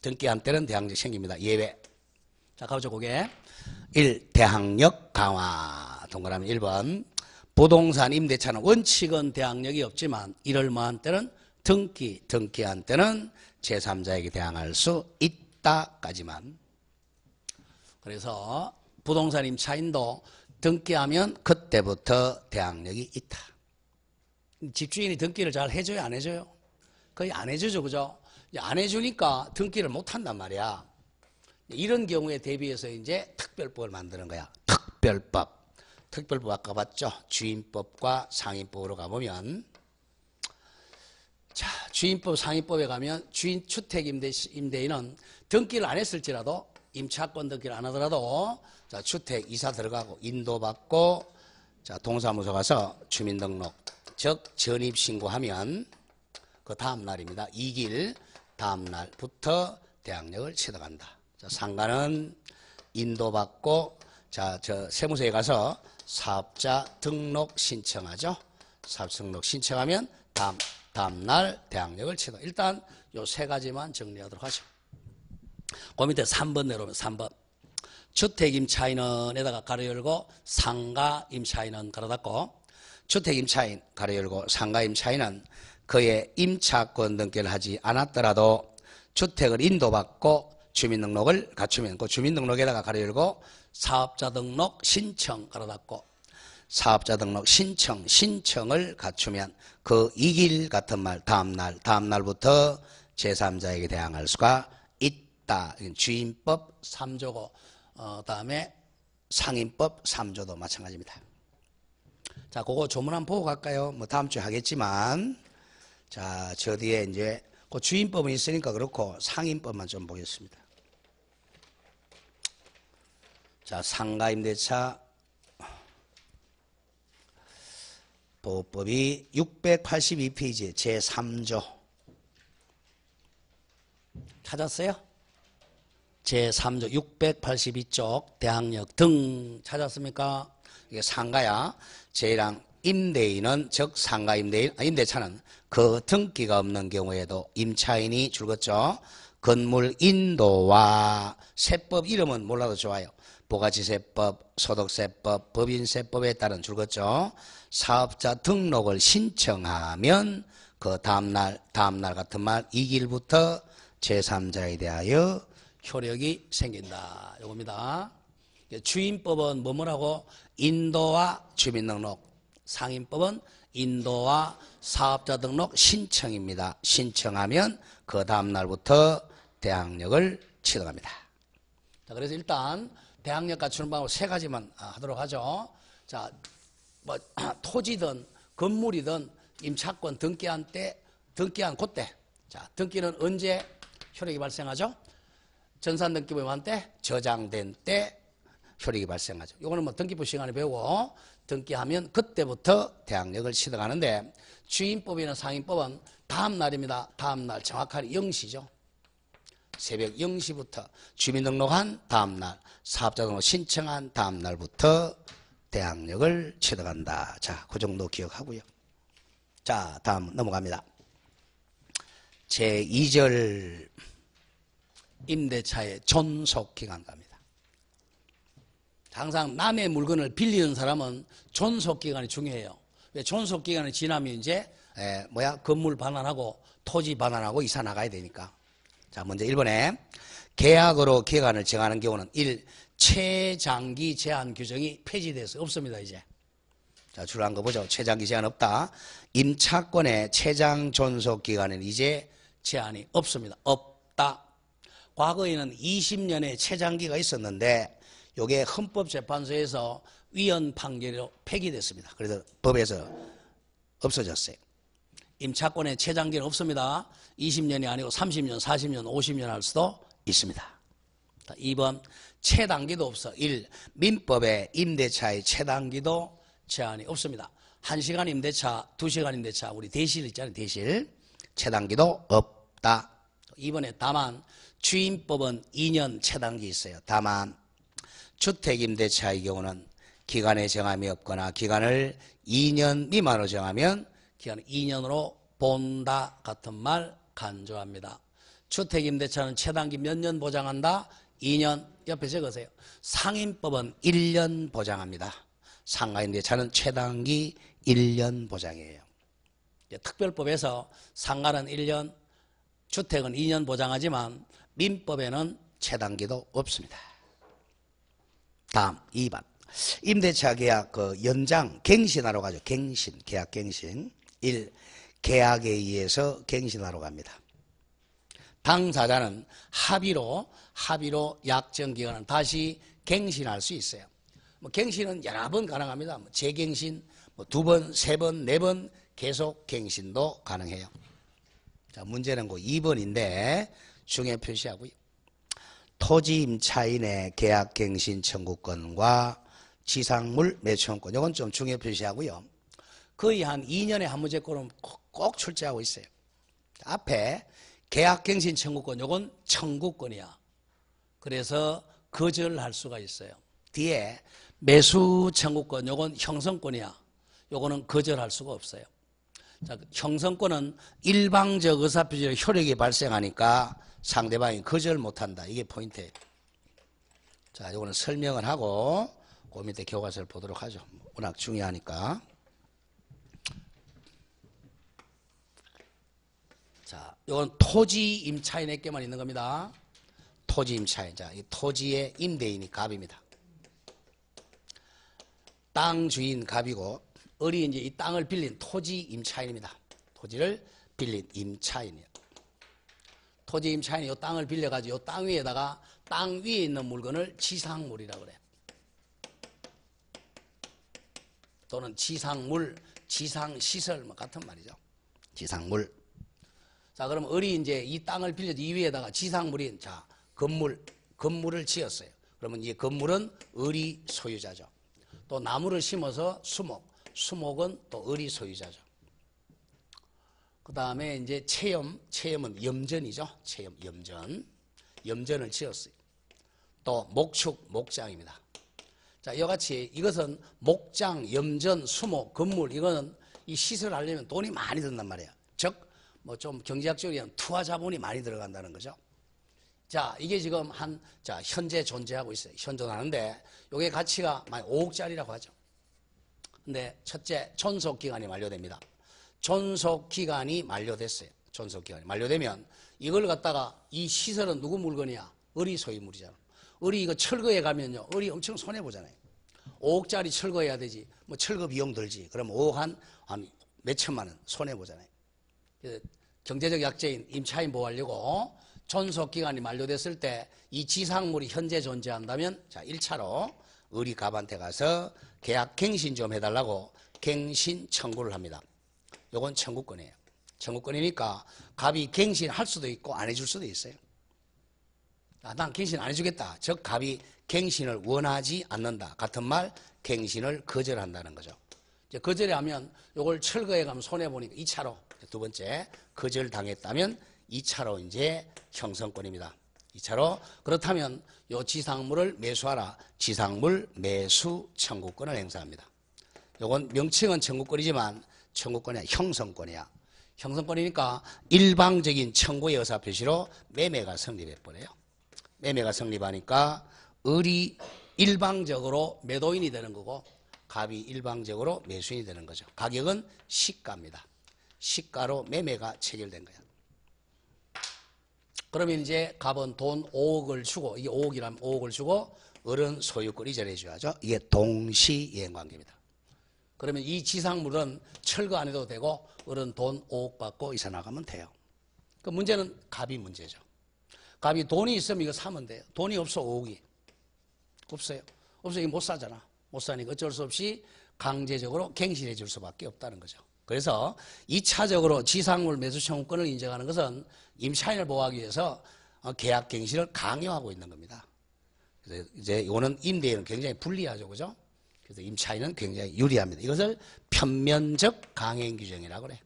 등기한 때는 대항력이 생깁니다. 예외. 자, 가보죠. 그게 1. 대항력 강화. 동그라미 1번. 부동산 임대차는 원칙은 대항력이 없지만 이럴 만한 때는 등기한 때는 제3자에게 대항할 수 있다까지만. 그래서 부동산 임차인도 등기하면 그때부터 대항력이 있다. 집주인이 등기를 잘 해줘요, 안 해줘요? 거의 안 해주죠, 그죠? 안 해주니까 등기를 못 한단 말이야. 이런 경우에 대비해서 이제 특별법을 만드는 거야. 특별법 아까 봤죠? 주임법과 상임법으로 가보면, 자, 주임법, 상임법에 가면 주택 임대인은 등기를 안 했을지라도 임차권 등기를 안 하더라도 자, 주택 이사 들어가고 인도받고 자, 동사무소 가서 주민등록 즉 전입신고하면 그 다음 날입니다. 2길 다음 날부터 대항력을 취득한다. 자, 상가는 인도받고 자, 저 세무서에 가서 사업자 등록 신청하죠. 사업자 등록 신청하면 다음 날 대항력을 취득. 일단 요 세 가지만 정리하도록 하죠. 그 밑에 3번 내려오면 3번. 주택 임차인은 에다가 가로 열고 상가 임차인은 가로 닫고 주택 임차인 가로 열고 상가 임차인은 그의 임차권 등기를 하지 않았더라도 주택을 인도받고 주민등록을 갖추면 그 주민등록에다가 가로 열고 사업자 등록 신청 가로 닫고 사업자 등록 신청을 갖추면 그 이길 같은 말 다음 날부터 제3자에게 대항할 수가 있다. 주임법 3조고 다음에 상임법 3조도 마찬가지입니다. 자, 그거 조문 한번 보고 갈까요? 뭐 다음 주에 하겠지만 자, 저 뒤에 이제 그 주임법은 있으니까 그렇고 상임법만 좀 보겠습니다. 자, 상가임대차 보호법이 682페이지 제3조 찾았어요? 제3조 682쪽 대항력 등 찾았습니까? 이게 상가야. 제1항 임대인은 즉 상가 임대차는 그 등기가 없는 경우에도 임차인이 줄겠죠. 건물 인도와 세법 이름은 몰라도 좋아요. 부가지세법, 소득세법, 법인세법에 따른 줄겠죠. 사업자 등록을 신청하면 그 다음날 같은 말 2길부터 제3자에 대하여 효력이 생긴다. 이겁니다. 주임법은 뭐라고? 인도와 주민등록. 상임법은 인도와 사업자 등록 신청입니다. 신청하면 그 다음날부터 대항력을 취득합니다. 자, 그래서 일단 대항력 갖추는 방법 세 가지만 하도록 하죠. 자, 뭐 토지든 건물이든 임차권 등기한 그때. 자, 등기는 언제 효력이 발생하죠? 전산등기부에 한 때, 저장된 때 효력이 발생하죠. 요거는 뭐 등기부 시간에 배우고 등기하면 그때부터 대항력을 취득하는데 주임법이나 상임법은 다음 날입니다. 다음 날 정확하게 0시죠. 새벽 0시부터 주민등록한 다음 날, 사업자 등록 신청한 다음 날부터 대항력을 취득한다. 자, 그 정도 기억하고요. 자, 다음 넘어갑니다. 제2절 임대차의 존속기간 갑니다. 항상 남의 물건을 빌리는 사람은 존속기간이 중요해요. 왜? 존속기간이 지나면 이제 건물 반환하고 토지 반환하고 이사 나가야 되니까. 자, 먼저 1번에 계약으로 기간을 정하는 경우는 1. 최장기 제한 규정이 폐지돼서 없습니다. 이제. 자, 줄한 거 보죠. 최장기 제한 없다. 임차권의 최장 존속 기간에는 이제 제한이 없습니다. 없다. 과거에는 20년의 최장기가 있었는데 이게 헌법재판소에서 위헌 판결로 폐기됐습니다. 그래서 법에서 없어졌어요. 임차권의 최장기는 없습니다. 20년이 아니고 30년, 40년, 50년 할 수도 있습니다. 2번 최단기도 없어. 1. 민법의 임대차의 최단기도 제한이 없습니다. 1시간 임대차, 2시간 임대차, 우리 대실 있잖아요. 대실. 최단기도 없다. 2번에 다만 주임법은 2년 최단기 있어요. 다만 주택임대차의 경우는 기간에 정함이 없거나 기간을 2년 미만으로 정하면 기간을 2년으로 본다 같은 말 간주합니다. 주택임대차는 최단기 몇 년 보장한다? 2년. 옆에 적으세요. 상임법은 1년 보장합니다. 상가임대차는 최단기 1년 보장이에요. 특별법에서 상가는 1년, 주택은 2년 보장하지만 민법에는 최단기도 없습니다. 다음 2번. 임대차 계약 연장 갱신하러 가죠. 갱신, 계약 갱신. 1. 계약에 의해서 갱신하러 갑니다. 당사자는 합의로 약정 기간은 다시 갱신할 수 있어요. 갱신은 여러 번 가능합니다. 재갱신, 2번, 3번, 4번 계속 갱신도 가능해요. 자, 문제는 2번인데 중에 표시하고요. 토지 임차인의 계약 갱신 청구권과 지상물 매수권권, 이건 좀 중에 표시하고요. 거의 한 2년에 한 문제권은 꼭 출제하고 있어요. 앞에 계약 갱신 청구권, 이건 청구권이야. 그래서 거절할 수가 있어요. 뒤에 매수 청구권, 이건 형성권이야. 이거는 거절할 수가 없어요. 자, 형성권은 일방적 의사표시로 효력이 발생하니까 상대방이 거절 못한다. 이게 포인트예요. 자, 이거는 설명을 하고 그 밑에 교과서를 보도록 하죠. 워낙 중요하니까. 자, 이건 토지 임차인에게만 있는 겁니다. 토지 임차인. 자, 이 토지의 임대인이 갑입니다. 땅 주인 갑이고, 을이 이제 이 땅을 빌린 토지 임차인입니다. 토지를 빌린 임차인이에요. 토지 임차인이 이 땅을 빌려가지고 이 땅 위에다가 땅 위에 있는 물건을 지상물이라고 그래요. 또는 지상물, 지상시설 같은 말이죠. 지상물. 자, 그럼 을이 이제 이 땅을 빌려서 이 위에다가 지상물인, 자, 건물을 지었어요. 그러면 이 건물은 을이 소유자죠. 또 나무를 심어서 수목은 또 을이 소유자죠. 그 다음에 이제 체험은 염전이죠. 염전을 지었어요. 또 목축, 목장입니다. 자, 이와 같이 이것은 목장, 염전, 수목, 건물, 이거는 이 시설을 하려면 돈이 많이 든단 말이에요. 즉, 좀 경제학적으로 하면 투하 자본이 많이 들어간다는 거죠. 자, 이게 지금 현재 존재하고 있어요. 현존하는데, 요게 가치가 5억짜리라고 하죠. 근데 첫째, 존속기간이 만료됩니다. 존속기간이 만료됐어요. 존속기간이 만료되면 이걸 갖다가 이 시설은 누구 물건이야? 을이 소유물이잖아. 을이 이거 철거해 가면요. 을이 엄청 손해보잖아요. 5억짜리 철거해야 되지. 철거 비용 들지. 그럼 5억 한 몇천만 원 손해보잖아요. 경제적 약자인 임차인 보호하려고 존속기간이 만료됐을 때 이 지상물이 현재 존재한다면, 자, 1차로 을이 갑한테 가서 계약 갱신 좀 해달라고 갱신 청구를 합니다. 요건 청구권이에요. 청구권이니까 갑이 갱신할 수도 있고 안 해줄 수도 있어요. 난 갱신 안 해주겠다. 즉 갑이 갱신을 원하지 않는다. 같은 말 갱신을 거절한다는 거죠. 이제 거절하면 이걸 철거해 가면 손해 보니까 2차로 두 번째 거절당했다면 2차로 이제 형성권입니다. 2차로 그렇다면 요 지상물을 매수하라. 지상물 매수 청구권을 행사합니다. 요건 명칭은 청구권이지만 청구권이 형성권이야. 형성권이니까 일방적인 청구의 의사표시로 매매가 성립해버려요. 매매가 성립하니까 을이 일방적으로 매도인이 되는 거고 갑이 일방적으로 매수인이 되는 거죠. 가격은 시가입니다. 시가로 매매가 체결된 거야. 그러면 이제 갑은 돈 5억을 주고, 이게 5억이라면 5억을 주고 을은 소유권 이전해 줘야죠. 이게 동시이행관계입니다. 그러면 이 지상물은 철거 안 해도 되고 을은 돈 5억 받고 이사 나가면 돼요. 그 문제는 갑이 문제죠. 갑이 돈이 있으면 이거 사면 돼요. 돈이 없어 5억이. 없어요. 없으면 못 사잖아. 못 사니까 어쩔 수 없이 강제적으로 갱신해 줄 수밖에 없다는 거죠. 그래서 2차적으로 지상물 매수 청구권을 인정하는 것은 임차인을 보호하기 위해서 계약 갱신을 강요하고 있는 겁니다. 그래서 이제 이거는 임대인은 굉장히 불리하죠. 그죠? 그래서 임차인은 굉장히 유리합니다. 이것을 편면적 강행 규정이라고 그래.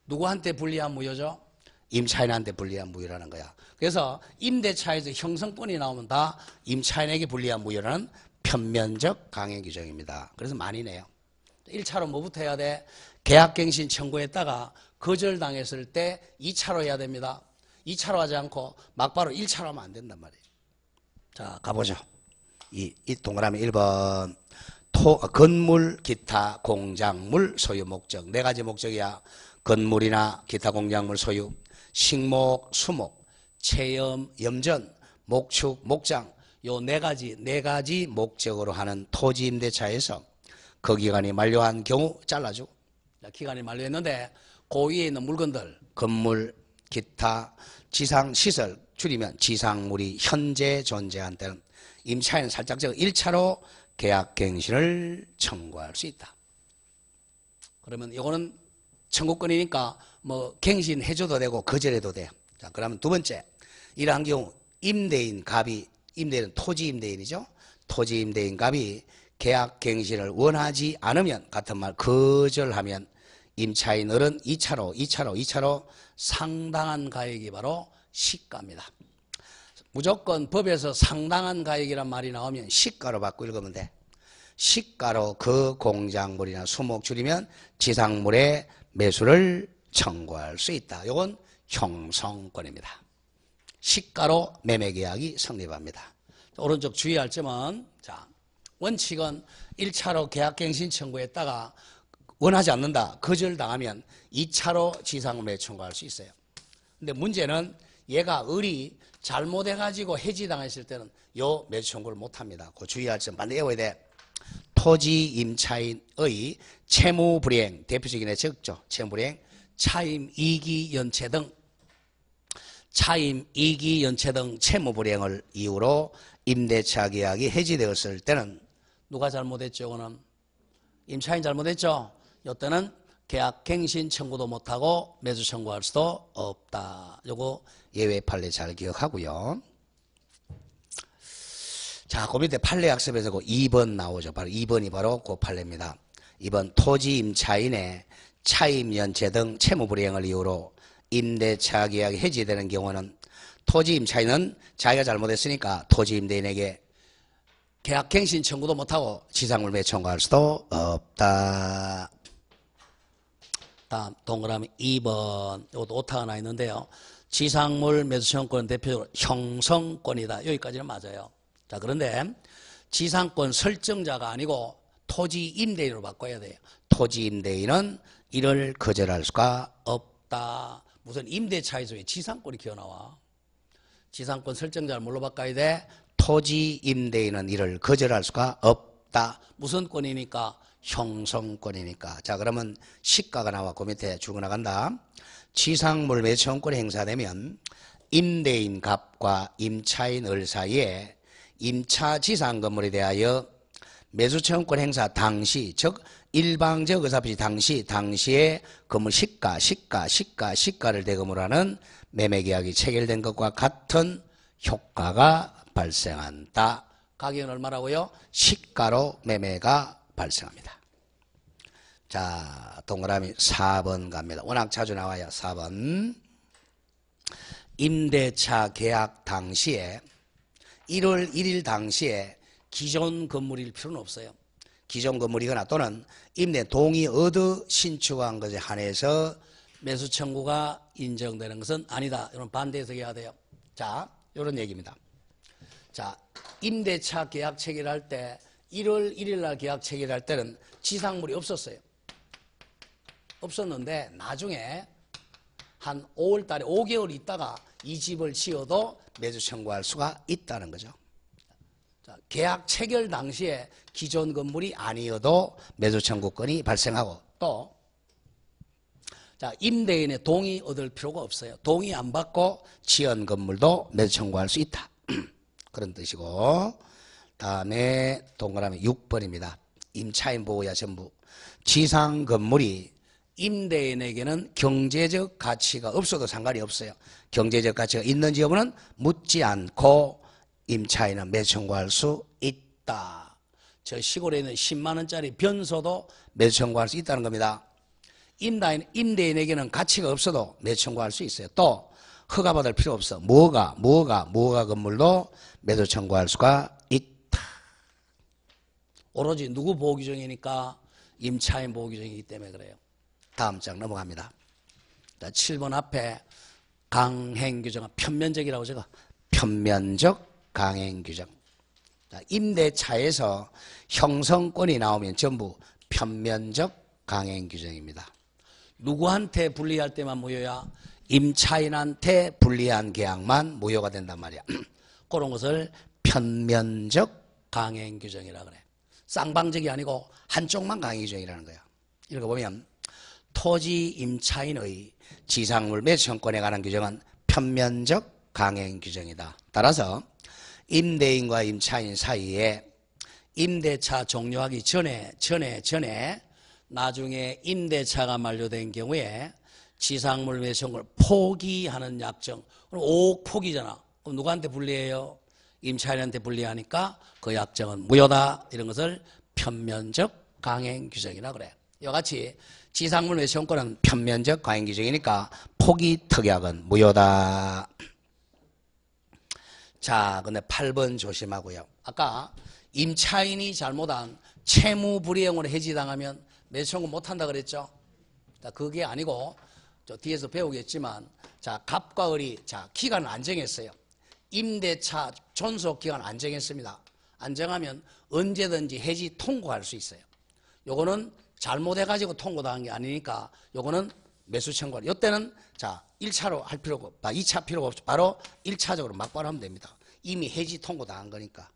누구한테 불리한 무효죠? 임차인한테 불리한 무효라는 거야. 그래서 임대차에서 형성권이 나오면 다 임차인에게 불리한 무효라는 편면적 강행 규정입니다. 그래서 많이 내요. 1차로 뭐부터 해야 돼? 계약갱신 청구했다가 거절당했을 때 2차로 해야 됩니다. 2차로 하지 않고 막바로 1차로 하면 안 된단 말이에요. 자, 가보죠. 이 동그라미 1번. 건물, 기타, 공작물, 소유 목적. 네 가지 목적이야. 건물이나 기타 공작물 소유, 식목, 수목, 체험, 염전, 목축, 목장. 요 네 가지 목적으로 하는 토지 임대차에서 그 기간이 만료한 경우 잘라주고. 기간이 만료했는데 그 위에 있는 물건들, 건물, 기타, 지상시설, 줄이면 지상물이 현재 존재한 때는 임차인은 살짝 적어 1차로 계약갱신을 청구할 수 있다. 그러면 이거는 청구권이니까 뭐 갱신해줘도 되고 거절해도 돼요. 자, 그러면 두 번째, 이러한 경우 임대인 갑이, 임대인은 토지 임대인이죠. 토지 임대인 갑이 계약갱신을 원하지 않으면 같은 말 거절하면 임차인 을은 2차로 상당한 가액이 바로 시가입니다. 무조건 법에서 상당한 가액이란 말이 나오면 시가로 바꾸고 읽으면 돼. 시가로 그 공작물이나 수목 줄이면 지상물의 매수를 청구할 수 있다. 이건 형성권입니다. 시가로 매매계약이 성립합니다. 오른쪽 주의할 점은, 자, 원칙은 1차로 계약갱신 청구했다가 원하지 않는다, 거절당하면 2차로 지상물 매수 청구할 수 있어요. 근데 문제는 얘가 을이 잘못해가지고 해지당했을 때는 요 매수 청구를 못합니다. 그 주의할 점 반드시 외워야 돼. 토지 임차인의 채무불이행, 대표적인 애 적죠. 채무불이행, 차임, 이기, 연체 등 채무불이행을 이유로 임대차 계약이 해지되었을 때는 누가 잘못했죠? 이거는 임차인 잘못했죠? 이때는 계약갱신 청구도 못하고 매수 청구할 수도 없다. 요거 예외 판례 잘 기억하고요. 자, 그 밑에 판례 학습에서 그 2번 나오죠. 바로 2번이 바로 그 판례입니다. 2번 토지 임차인의 차임, 연체 등 채무불이행을 이유로 임대차 계약이 해지되는 경우는 토지 임차인은 자기가 잘못했으니까 토지 임대인에게 계약갱신 청구도 못하고 지상물 매수 청구할 수도 없다. 다음 동그라미 2번, 이것도 오타가 나 있는데요. 지상물 매수 청구권 대표적으로 형성권이다. 여기까지는 맞아요. 자, 그런데 지상권 설정자가 아니고 토지 임대인으로 바꿔야 돼요. 토지 임대인은 이를 거절할 수가 없다. 무슨 임대차에서 왜 지상권이 기어나와? 지상권 설정자를 뭘로 바꿔야 돼? 토지 임대인은 이를 거절할 수가 없다. 무슨 권이니까? 형성권이니까. 자, 그러면 시가가 나와 그 밑에 줄고 나간다. 지상물 매수 청구권이 행사되면 임대인 갑과 임차인 을 사이에 임차 지상 건물에 대하여 매수 청구권 행사 당시, 즉 일방적 의사표시 당시에 건물 시가를 대금으로 하는 매매계약이 체결된 것과 같은 효과가 발생한다. 가격은 얼마라고요? 시가로 매매가 발생합니다. 자, 동그라미 4번 갑니다. 워낙 자주 나와요. 4번. 임대차 계약 당시에 1월 1일 당시에 기존 건물일 필요는 없어요. 기존 건물이거나 또는 임대 동의 얻어 신축한 것에 한해서 매수 청구가 인정되는 것은 아니다. 이런 반대 해석해야 돼요. 자, 이런 얘기입니다. 자, 임대차 계약 체결할 때 1월 1일 날 계약 체결할 때는 지상물이 없었어요. 없었는데 나중에 한 5월 달에 5개월 있다가 이 집을 지어도 매수 청구할 수가 있다는 거죠. 자, 계약 체결 당시에 기존 건물이 아니어도 매수 청구권이 발생하고 또 자, 임대인의 동의 얻을 필요가 없어요. 동의 안 받고 지은 건물도 매수 청구할 수 있다. 그런 뜻이고 다음에 동그라미 6번입니다. 임차인 보호야 전부. 지상 건물이 임대인에게는 경제적 가치가 없어도 상관이 없어요. 경제적 가치가 있는지 여부는 묻지 않고 임차인은 매수 청구할 수 있다. 저 시골에 있는 10만 원짜리 변소도 매수 청구할 수 있다는 겁니다. 임대인에게는 가치가 없어도 매수 청구할 수 있어요. 또 허가받을 필요 없어. 뭐가 건물도 매수 청구할 수가 있다. 오로지 누구 보호 규정이니까 임차인 보호 규정이기 때문에 그래요. 다음 장 넘어갑니다. 자, 7번 앞에 강행 규정은 편면적이라고 적어. 편면적 강행 규정. 자, 임대차에서 형성권이 나오면 전부 편면적 강행 규정입니다. 누구한테 불리할 때만 무효야? 임차인한테 불리한 계약만 무효가 된단 말이야. 그런 것을 편면적 강행 규정이라 그래. 쌍방적이 아니고 한쪽만 강행 규정이라는 거야. 읽어보면 토지 임차인의 지상물 매수 청구권에 관한 규정은 편면적 강행 규정이다. 따라서 임대인과 임차인 사이에 임대차 종료하기 전에 나중에 임대차가 만료된 경우에 지상물 매수 청구를 포기하는 약정. 그럼 5억 포기잖아. 그럼 누구한테 불리해요? 임차인한테 불리하니까 그 약정은 무효다. 이런 것을 편면적 강행 규정이라 그래. 이와 같이 지상물 매수 청구권은 편면적 강행 규정이니까 포기 특약은 무효다. 자, 근데 8번 조심하고요. 아까 임차인이 잘못한 채무 불이행으로 해지당하면 매수 청구 못한다 그랬죠? 자, 그게 아니고 저 뒤에서 배우겠지만 자, 갑과 을이 자, 기간을 안 정했어요. 임대차 존속 기간 안 정했습니다. 안 정하면 언제든지 해지 통고할 수 있어요. 요거는 잘못해가지고 통고당한 게 아니니까 요거는 매수 청구. 요때는 자, 1차로 할 필요가 없다. 2차 필요가 없죠. 바로 1차적으로 막바로 하면 됩니다. 이미 해지 통고당한 거니까.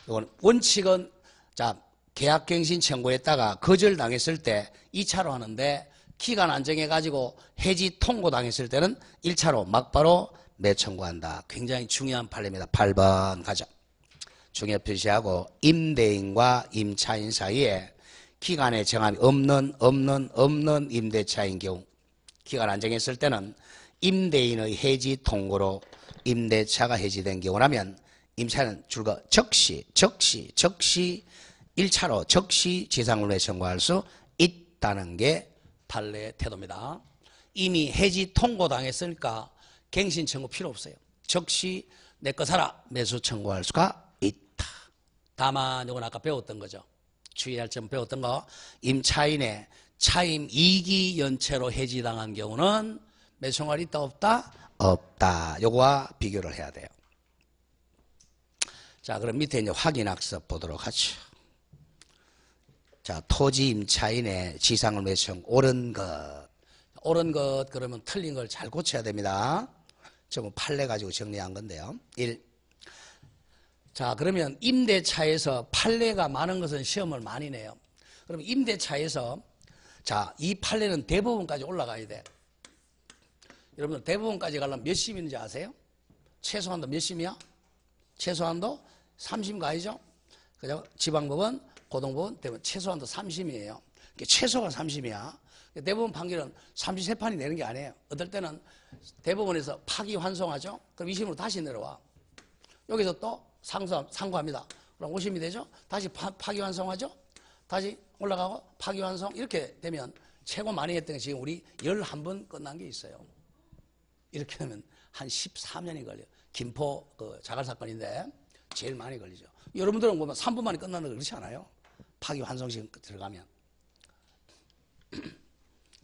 요거는 원칙은 자, 계약갱신 청구했다가 거절당했을 때 2차로 하는데 기간 안 정해가지고 해지 통고당했을 때는 1차로 막바로 매청구한다. 굉장히 중요한 판례입니다. 8번 가자. 중요 표시하고 임대인과 임차인 사이에 기간의 정함이 없는 임대차인 경우 기간 안 정했을 때는 임대인의 해지 통고로 임대차가 해지된 경우라면 임차인은 줄거 즉시 1차로 즉시 지상물 매수 청구할 수 있다는 게 판례의 태도입니다. 이미 해지 통고당했으니까 갱신 청구 필요 없어요. 즉시 내 거 사라 매수 청구할 수가 있다. 다만 이건 아까 배웠던 거죠. 주의할 점 배웠던 거. 임차인의 차임 2기 연체로 해지당한 경우는 매수 청구할 있다 없다? 없다. 요거와 비교를 해야 돼요. 자, 그럼 밑에 이제 확인학습 보도록 하죠. 자, 토지 임차인의 지상을 매수 청구 옳은 것 그러면 틀린 걸 잘 고쳐야 됩니다. 전부 판례 가지고 정리한 건데요. 1. 자, 그러면 임대차에서 판례가 많은 것은 시험을 많이 내요. 그럼 임대차에서 자, 이 판례는 대부분까지 올라가야 돼. 여러분들 대부분까지 가려면 몇 심인지 아세요? 최소한도 몇 심이야? 최소한도 3심 가야죠. 그죠? 지방법원, 고등법원, 대법원 최소한도 3심이에요. 최소가 3심이야. 대법원 판결은 삼시세판이 내는 게 아니에요. 어떨 때는 대법원에서 파기환송하죠. 그럼 2심으로 다시 내려와. 여기서 또 상고합니다. 그럼 5심이 되죠. 다시 파기환송하죠. 다시 올라가고 파기환송 이렇게 되면 최고 많이 했던 게 지금 우리 11번 끝난 게 있어요. 이렇게 되면 한 13년이 걸려요. 김포 그 자갈 사건인데 제일 많이 걸리죠. 여러분들은 보면 3분 만에 끝나는 거 그렇지 않아요? 파기환송식 들어가면.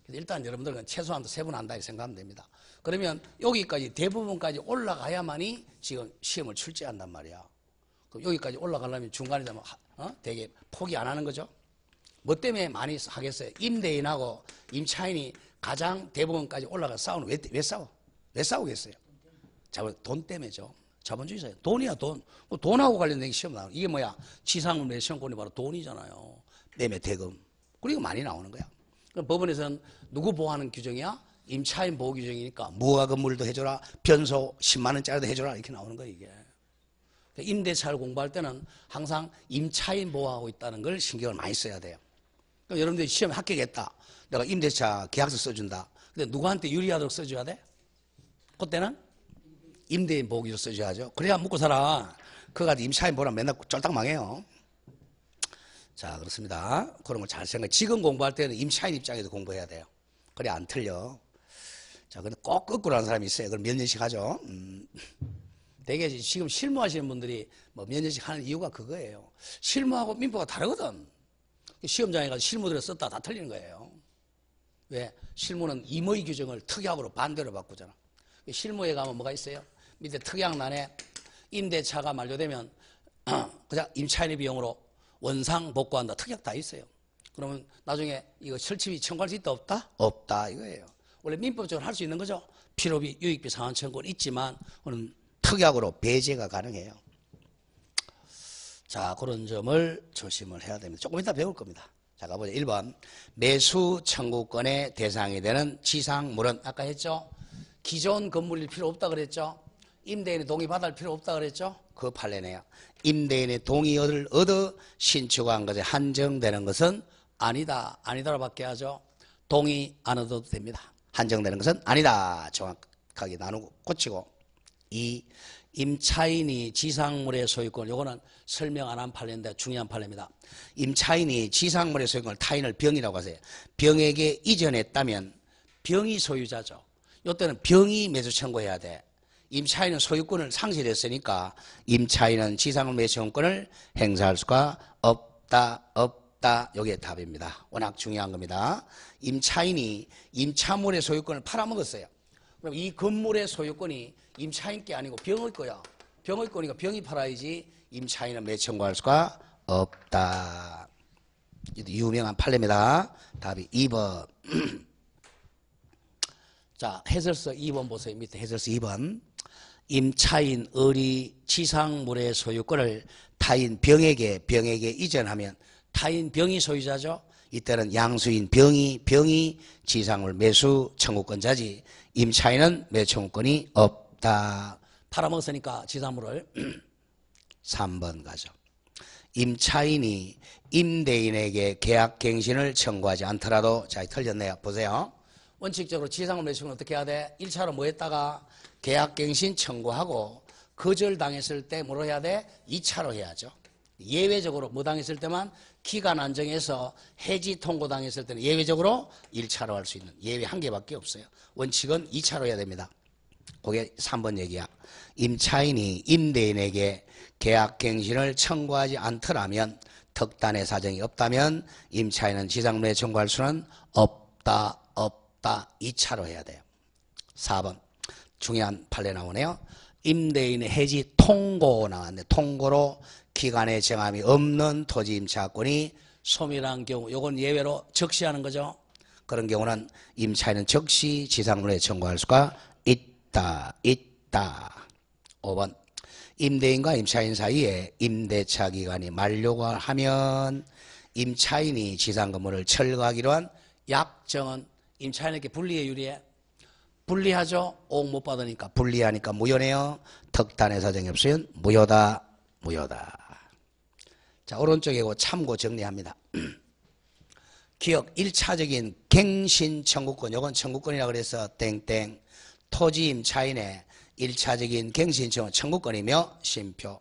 일단 여러분들은 최소한 3분 한다 이렇게 생각하면 됩니다. 그러면 여기까지 대부분까지 올라가야만이 지금 시험을 출제한단 말이야. 그럼 여기까지 올라가려면 중간에 되면 되게 포기 안 하는 거죠. 뭐 때문에 많이 하겠어요? 임대인하고 임차인이 가장 대법원까지 올라가 싸우는 왜 싸워? 왜 싸우겠어요? 돈 때문에죠. 자본주의사예요. 돈이야 돈. 돈하고 관련된 시험 나오는 이게 뭐야? 지상물 매수권이 바로 돈이잖아요. 매매 대금. 그리고 많이 나오는 거야. 그럼 법원에서는 누구 보호하는 규정이야? 임차인 보호 규정이니까 무허가 건물도 해줘라. 변소 10만 원짜리도 해줘라. 이렇게 나오는 거야 이게. 임대차를 공부할 때는 항상 임차인 보호하고 있다는 걸 신경을 많이 써야 돼요. 그럼 여러분들이 시험에 합격했다. 내가 임대차 계약서 써준다. 근데 누구한테 유리하도록 써줘야 돼? 그때는 임대인 보호 규정 써줘야죠. 그래야 먹고 살아. 그거 가지고 임차인 보호랑 맨날 쫄딱 망해요. 자, 그렇습니다. 그런 걸 잘 생각해. 지금 공부할 때는 임차인 입장에서 공부해야 돼요. 그래 안 틀려. 자, 근데 꼭 거꾸로 하는 사람이 있어요. 그럼 몇 년씩 하죠. 되게 지금 실무하시는 분들이 뭐 몇 년씩 하는 이유가 그거예요. 실무하고 민법가 다르거든. 시험장에 가서 실무들을 썼다 다 틀리는 거예요. 왜? 실무는 임의 규정을 특약으로 반대로 바꾸잖아. 실무에 가면 뭐가 있어요? 밑에 특약란에 임대차가 만료되면 그냥 임차인의 비용으로 원상 복구한다. 특약 다 있어요. 그러면 나중에 이거 설치비 청구할 수 있다 없다? 없다 이거예요. 원래 민법적으로 할 수 있는 거죠. 필요비, 유익비, 상환 청구는 있지만 오늘 특약으로 배제가 가능해요. 자, 그런 점을 조심을 해야 됩니다. 조금 이따 배울 겁니다. 자, 가보자. 1번 매수 청구권의 대상이 되는 지상물은 아까 했죠. 기존 건물일 필요 없다 그랬죠. 임대인의 동의 받을 필요 없다 그랬죠. 그 판례네요. 임대인의 동의를 얻어 신축한 것에 한정되는 것은 아니다. 아니다로 밖에 하죠. 동의 안 얻어도 됩니다. 한정되는 것은 아니다. 정확하게 나누고 고치고. 2. 임차인이 지상물의 소유권, 요거는 설명 안 한 판례인데 중요한 판례입니다. 임차인이 지상물의 소유권을 타인을 병이라고 하세요. 병에게 이전했다면 병이 소유자죠. 이때는 병이 매수 청구해야 돼. 임차인은 소유권을 상실했으니까 임차인은 지상물 매수권을 행사할 수가 없다. 이게 답입니다. 워낙 중요한 겁니다. 임차인이 임차물의 소유권을 팔아먹었어요. 그럼 이 건물의 소유권이 임차인 게 아니고 병의 거야. 병의 거니까 병이 팔아야지 임차인은 매수 청구할 수가 없다. 유명한 판례입니다. 답이 2번. 자, 해설서 2번 보세요. 밑에 해설서 2번. 임차인 을이 지상물의 소유권을 타인 병에게 이전하면 타인 병이 소유자죠. 이때는 양수인 병이 지상물 매수 청구권자지 임차인은 매수 청구권이 없다. 팔아먹었으니까 지상물을 3번 가죠. 임차인이 임대인에게 계약갱신을 청구하지 않더라도 자, 틀렸네요. 보세요. 원칙적으로 지상물 매수는 어떻게 해야 돼? 1차로 뭐 했다가 계약갱신 청구하고 거절당했을 때 뭐로 해야 돼? 2차로 해야죠. 예외적으로 뭐 당했을 때만 기간 안정해서 해지 통고당했을 때는 예외적으로 1차로 할 수 있는 예외 한 개밖에 없어요. 원칙은 2차로 해야 됩니다. 그게 3번 얘기야. 임차인이 임대인에게 계약갱신을 청구하지 않더라면 특단의 사정이 없다면 임차인은 지상물에 청구할 수는 없다. 2차로 해야 돼요. 4번 중요한 판례 나오네요. 임대인의 해지 통고 나왔네. 통고로 기간의 정함이 없는 토지 임차권이 소멸한 경우 요건 예외로 적시하는 거죠. 그런 경우는 임차인은 적시 지상물에 청구할 수가 있다. 5번 임대인과 임차인 사이에 임대차 기간이 만료가 하면 임차인이 지상 건물을 철거하기로 한 약정은 임차인에게 불리해 유리해? 불리하죠. 옥 못 받으니까 불리하니까 무효네요. 특단의 사정이 없으면 무효다. 자, 오른쪽에 참고 정리합니다. 기억 1차적인 갱신 청구권, 요건 청구권이라고 그래서 땡땡. 토지 임차인의 1차적인 갱신 청구권이며 심표.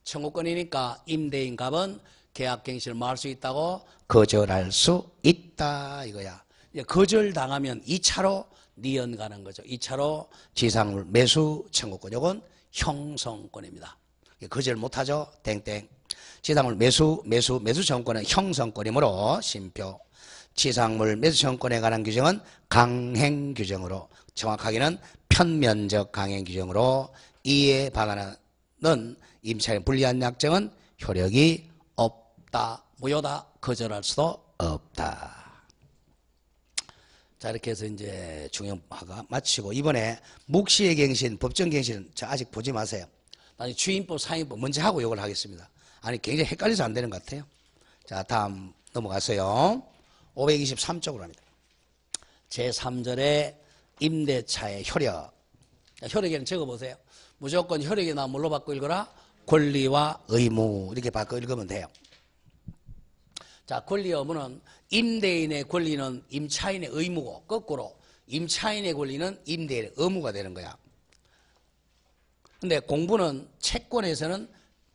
청구권이니까 임대인 값은 계약 갱신을 뭐 할 수 있다고? 거절할 수 있다 이거야. 거절당하면 2차로 니은 가는 거죠. 2차로 지상물 매수 청구권. 요건 형성권입니다. 거절 못하죠. 땡땡. 지상물 매수 청구권은 형성권이므로 심표. 지상물 매수 청구권에 관한 규정은 강행 규정으로, 정확하게는 편면적 강행 규정으로 이에 반하는 임차인 불리한 약정은 효력이 없다. 무효다. 거절할 수도 없다. 자, 이렇게 해서 이제 중형화가 마치고, 이번에 묵시의 갱신, 법정 갱신은 아직 보지 마세요. 나중에 주인법, 상인법 먼저 하고 이걸 하겠습니다. 아니, 굉장히 헷갈려서 안 되는 것 같아요. 자, 다음 넘어가세요. 523쪽으로 합니다. 제3절의 임대차의 효력. 자, 효력에는 적어보세요. 무조건 효력이 나오면 뭘로 바꿔 읽어라? 권리와 의무. 이렇게 바꿔 읽으면 돼요. 자, 권리 의무는 임대인의 권리는 임차인의 의무고, 거꾸로 임차인의 권리는 임대인의 의무가 되는 거야. 근데 공부는 채권에서는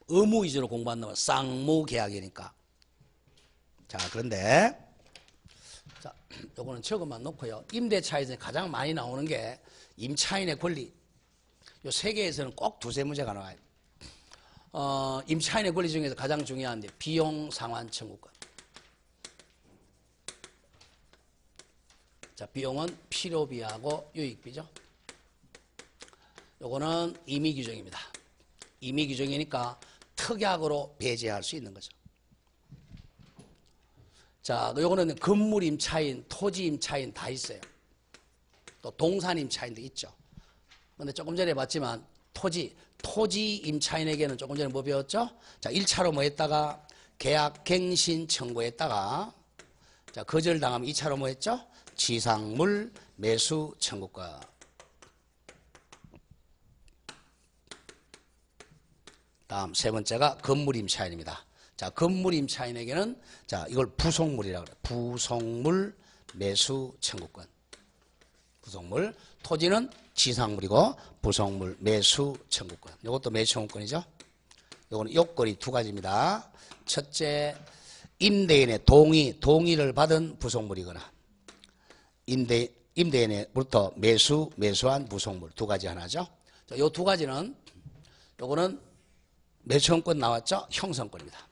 의무 위주로 공부한다면 거 쌍무 계약이니까. 자, 그런데 자, 요거는 적어만 놓고요. 임대차에서 가장 많이 나오는 게 임차인의 권리. 요 세 개에서는 꼭 두세 문제가 나와요. 임차인의 권리 중에서 가장 중요한 게 비용 상환 청구권. 자, 비용은 필요비하고 유익비죠. 요거는 임의 규정입니다. 임의 규정이니까 특약으로 배제할 수 있는 거죠. 자, 요거는 건물 임차인, 토지 임차인 다 있어요. 또 동산 임차인도 있죠. 근데 조금 전에 봤지만 토지 임차인에게는 조금 전에 뭐 배웠죠? 자, 1차로 뭐 했다가 계약 갱신 청구했다가, 자, 거절당하면 2차로 뭐 했죠? 지상물 매수 청구권. 다음 세 번째가 건물 임차인입니다. 자, 건물 임차인에게는 자, 이걸 부속물이라고 그래요. 부속물 매수 청구권. 부속물. 토지는 지상물이고 부속물 매수 청구권. 이것도 매수 청구권이죠. 이거는 요건이 두 가지입니다. 첫째, 임대인의 동의를 받은 부속물이거나 임대인으로부터 매수한 부속물 두 가지 하나죠. 자, 요 두 가지는 요거는 매수청구권 나왔죠? 형성권입니다.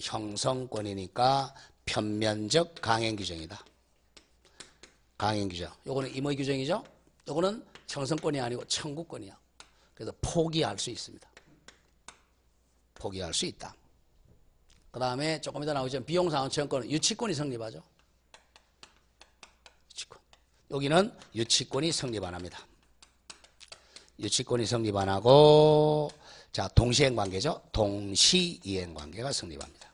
형성권이니까 편면적 강행 규정이다. 강행 규정. 요거는 임의 규정이죠? 요거는 형성권이 아니고 청구권이야. 그래서 포기할 수 있습니다. 포기할 수 있다. 그 다음에 조금 이따 나오지만 비용상환 청구권은 유치권이 성립하죠. 유치권. 여기는 유치권이 성립 안 합니다. 유치권이 성립 안 하고, 자, 동시행관계죠. 동시이행관계가 성립합니다.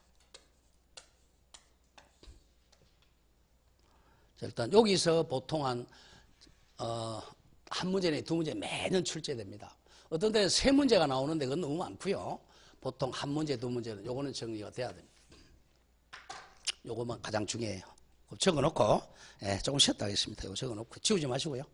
자, 일단 여기서 보통 한 문제 내지 두 문제 매년 출제됩니다. 어떤 때는 세 문제가 나오는데 그건 너무 많고요. 보통 한 문제, 두 문제는 요거는 정리가 돼야 됩니다. 요거만 가장 중요해요. 적어놓고, 조금 쉬었다 하겠습니다. 이거 적어놓고 지우지 마시고요.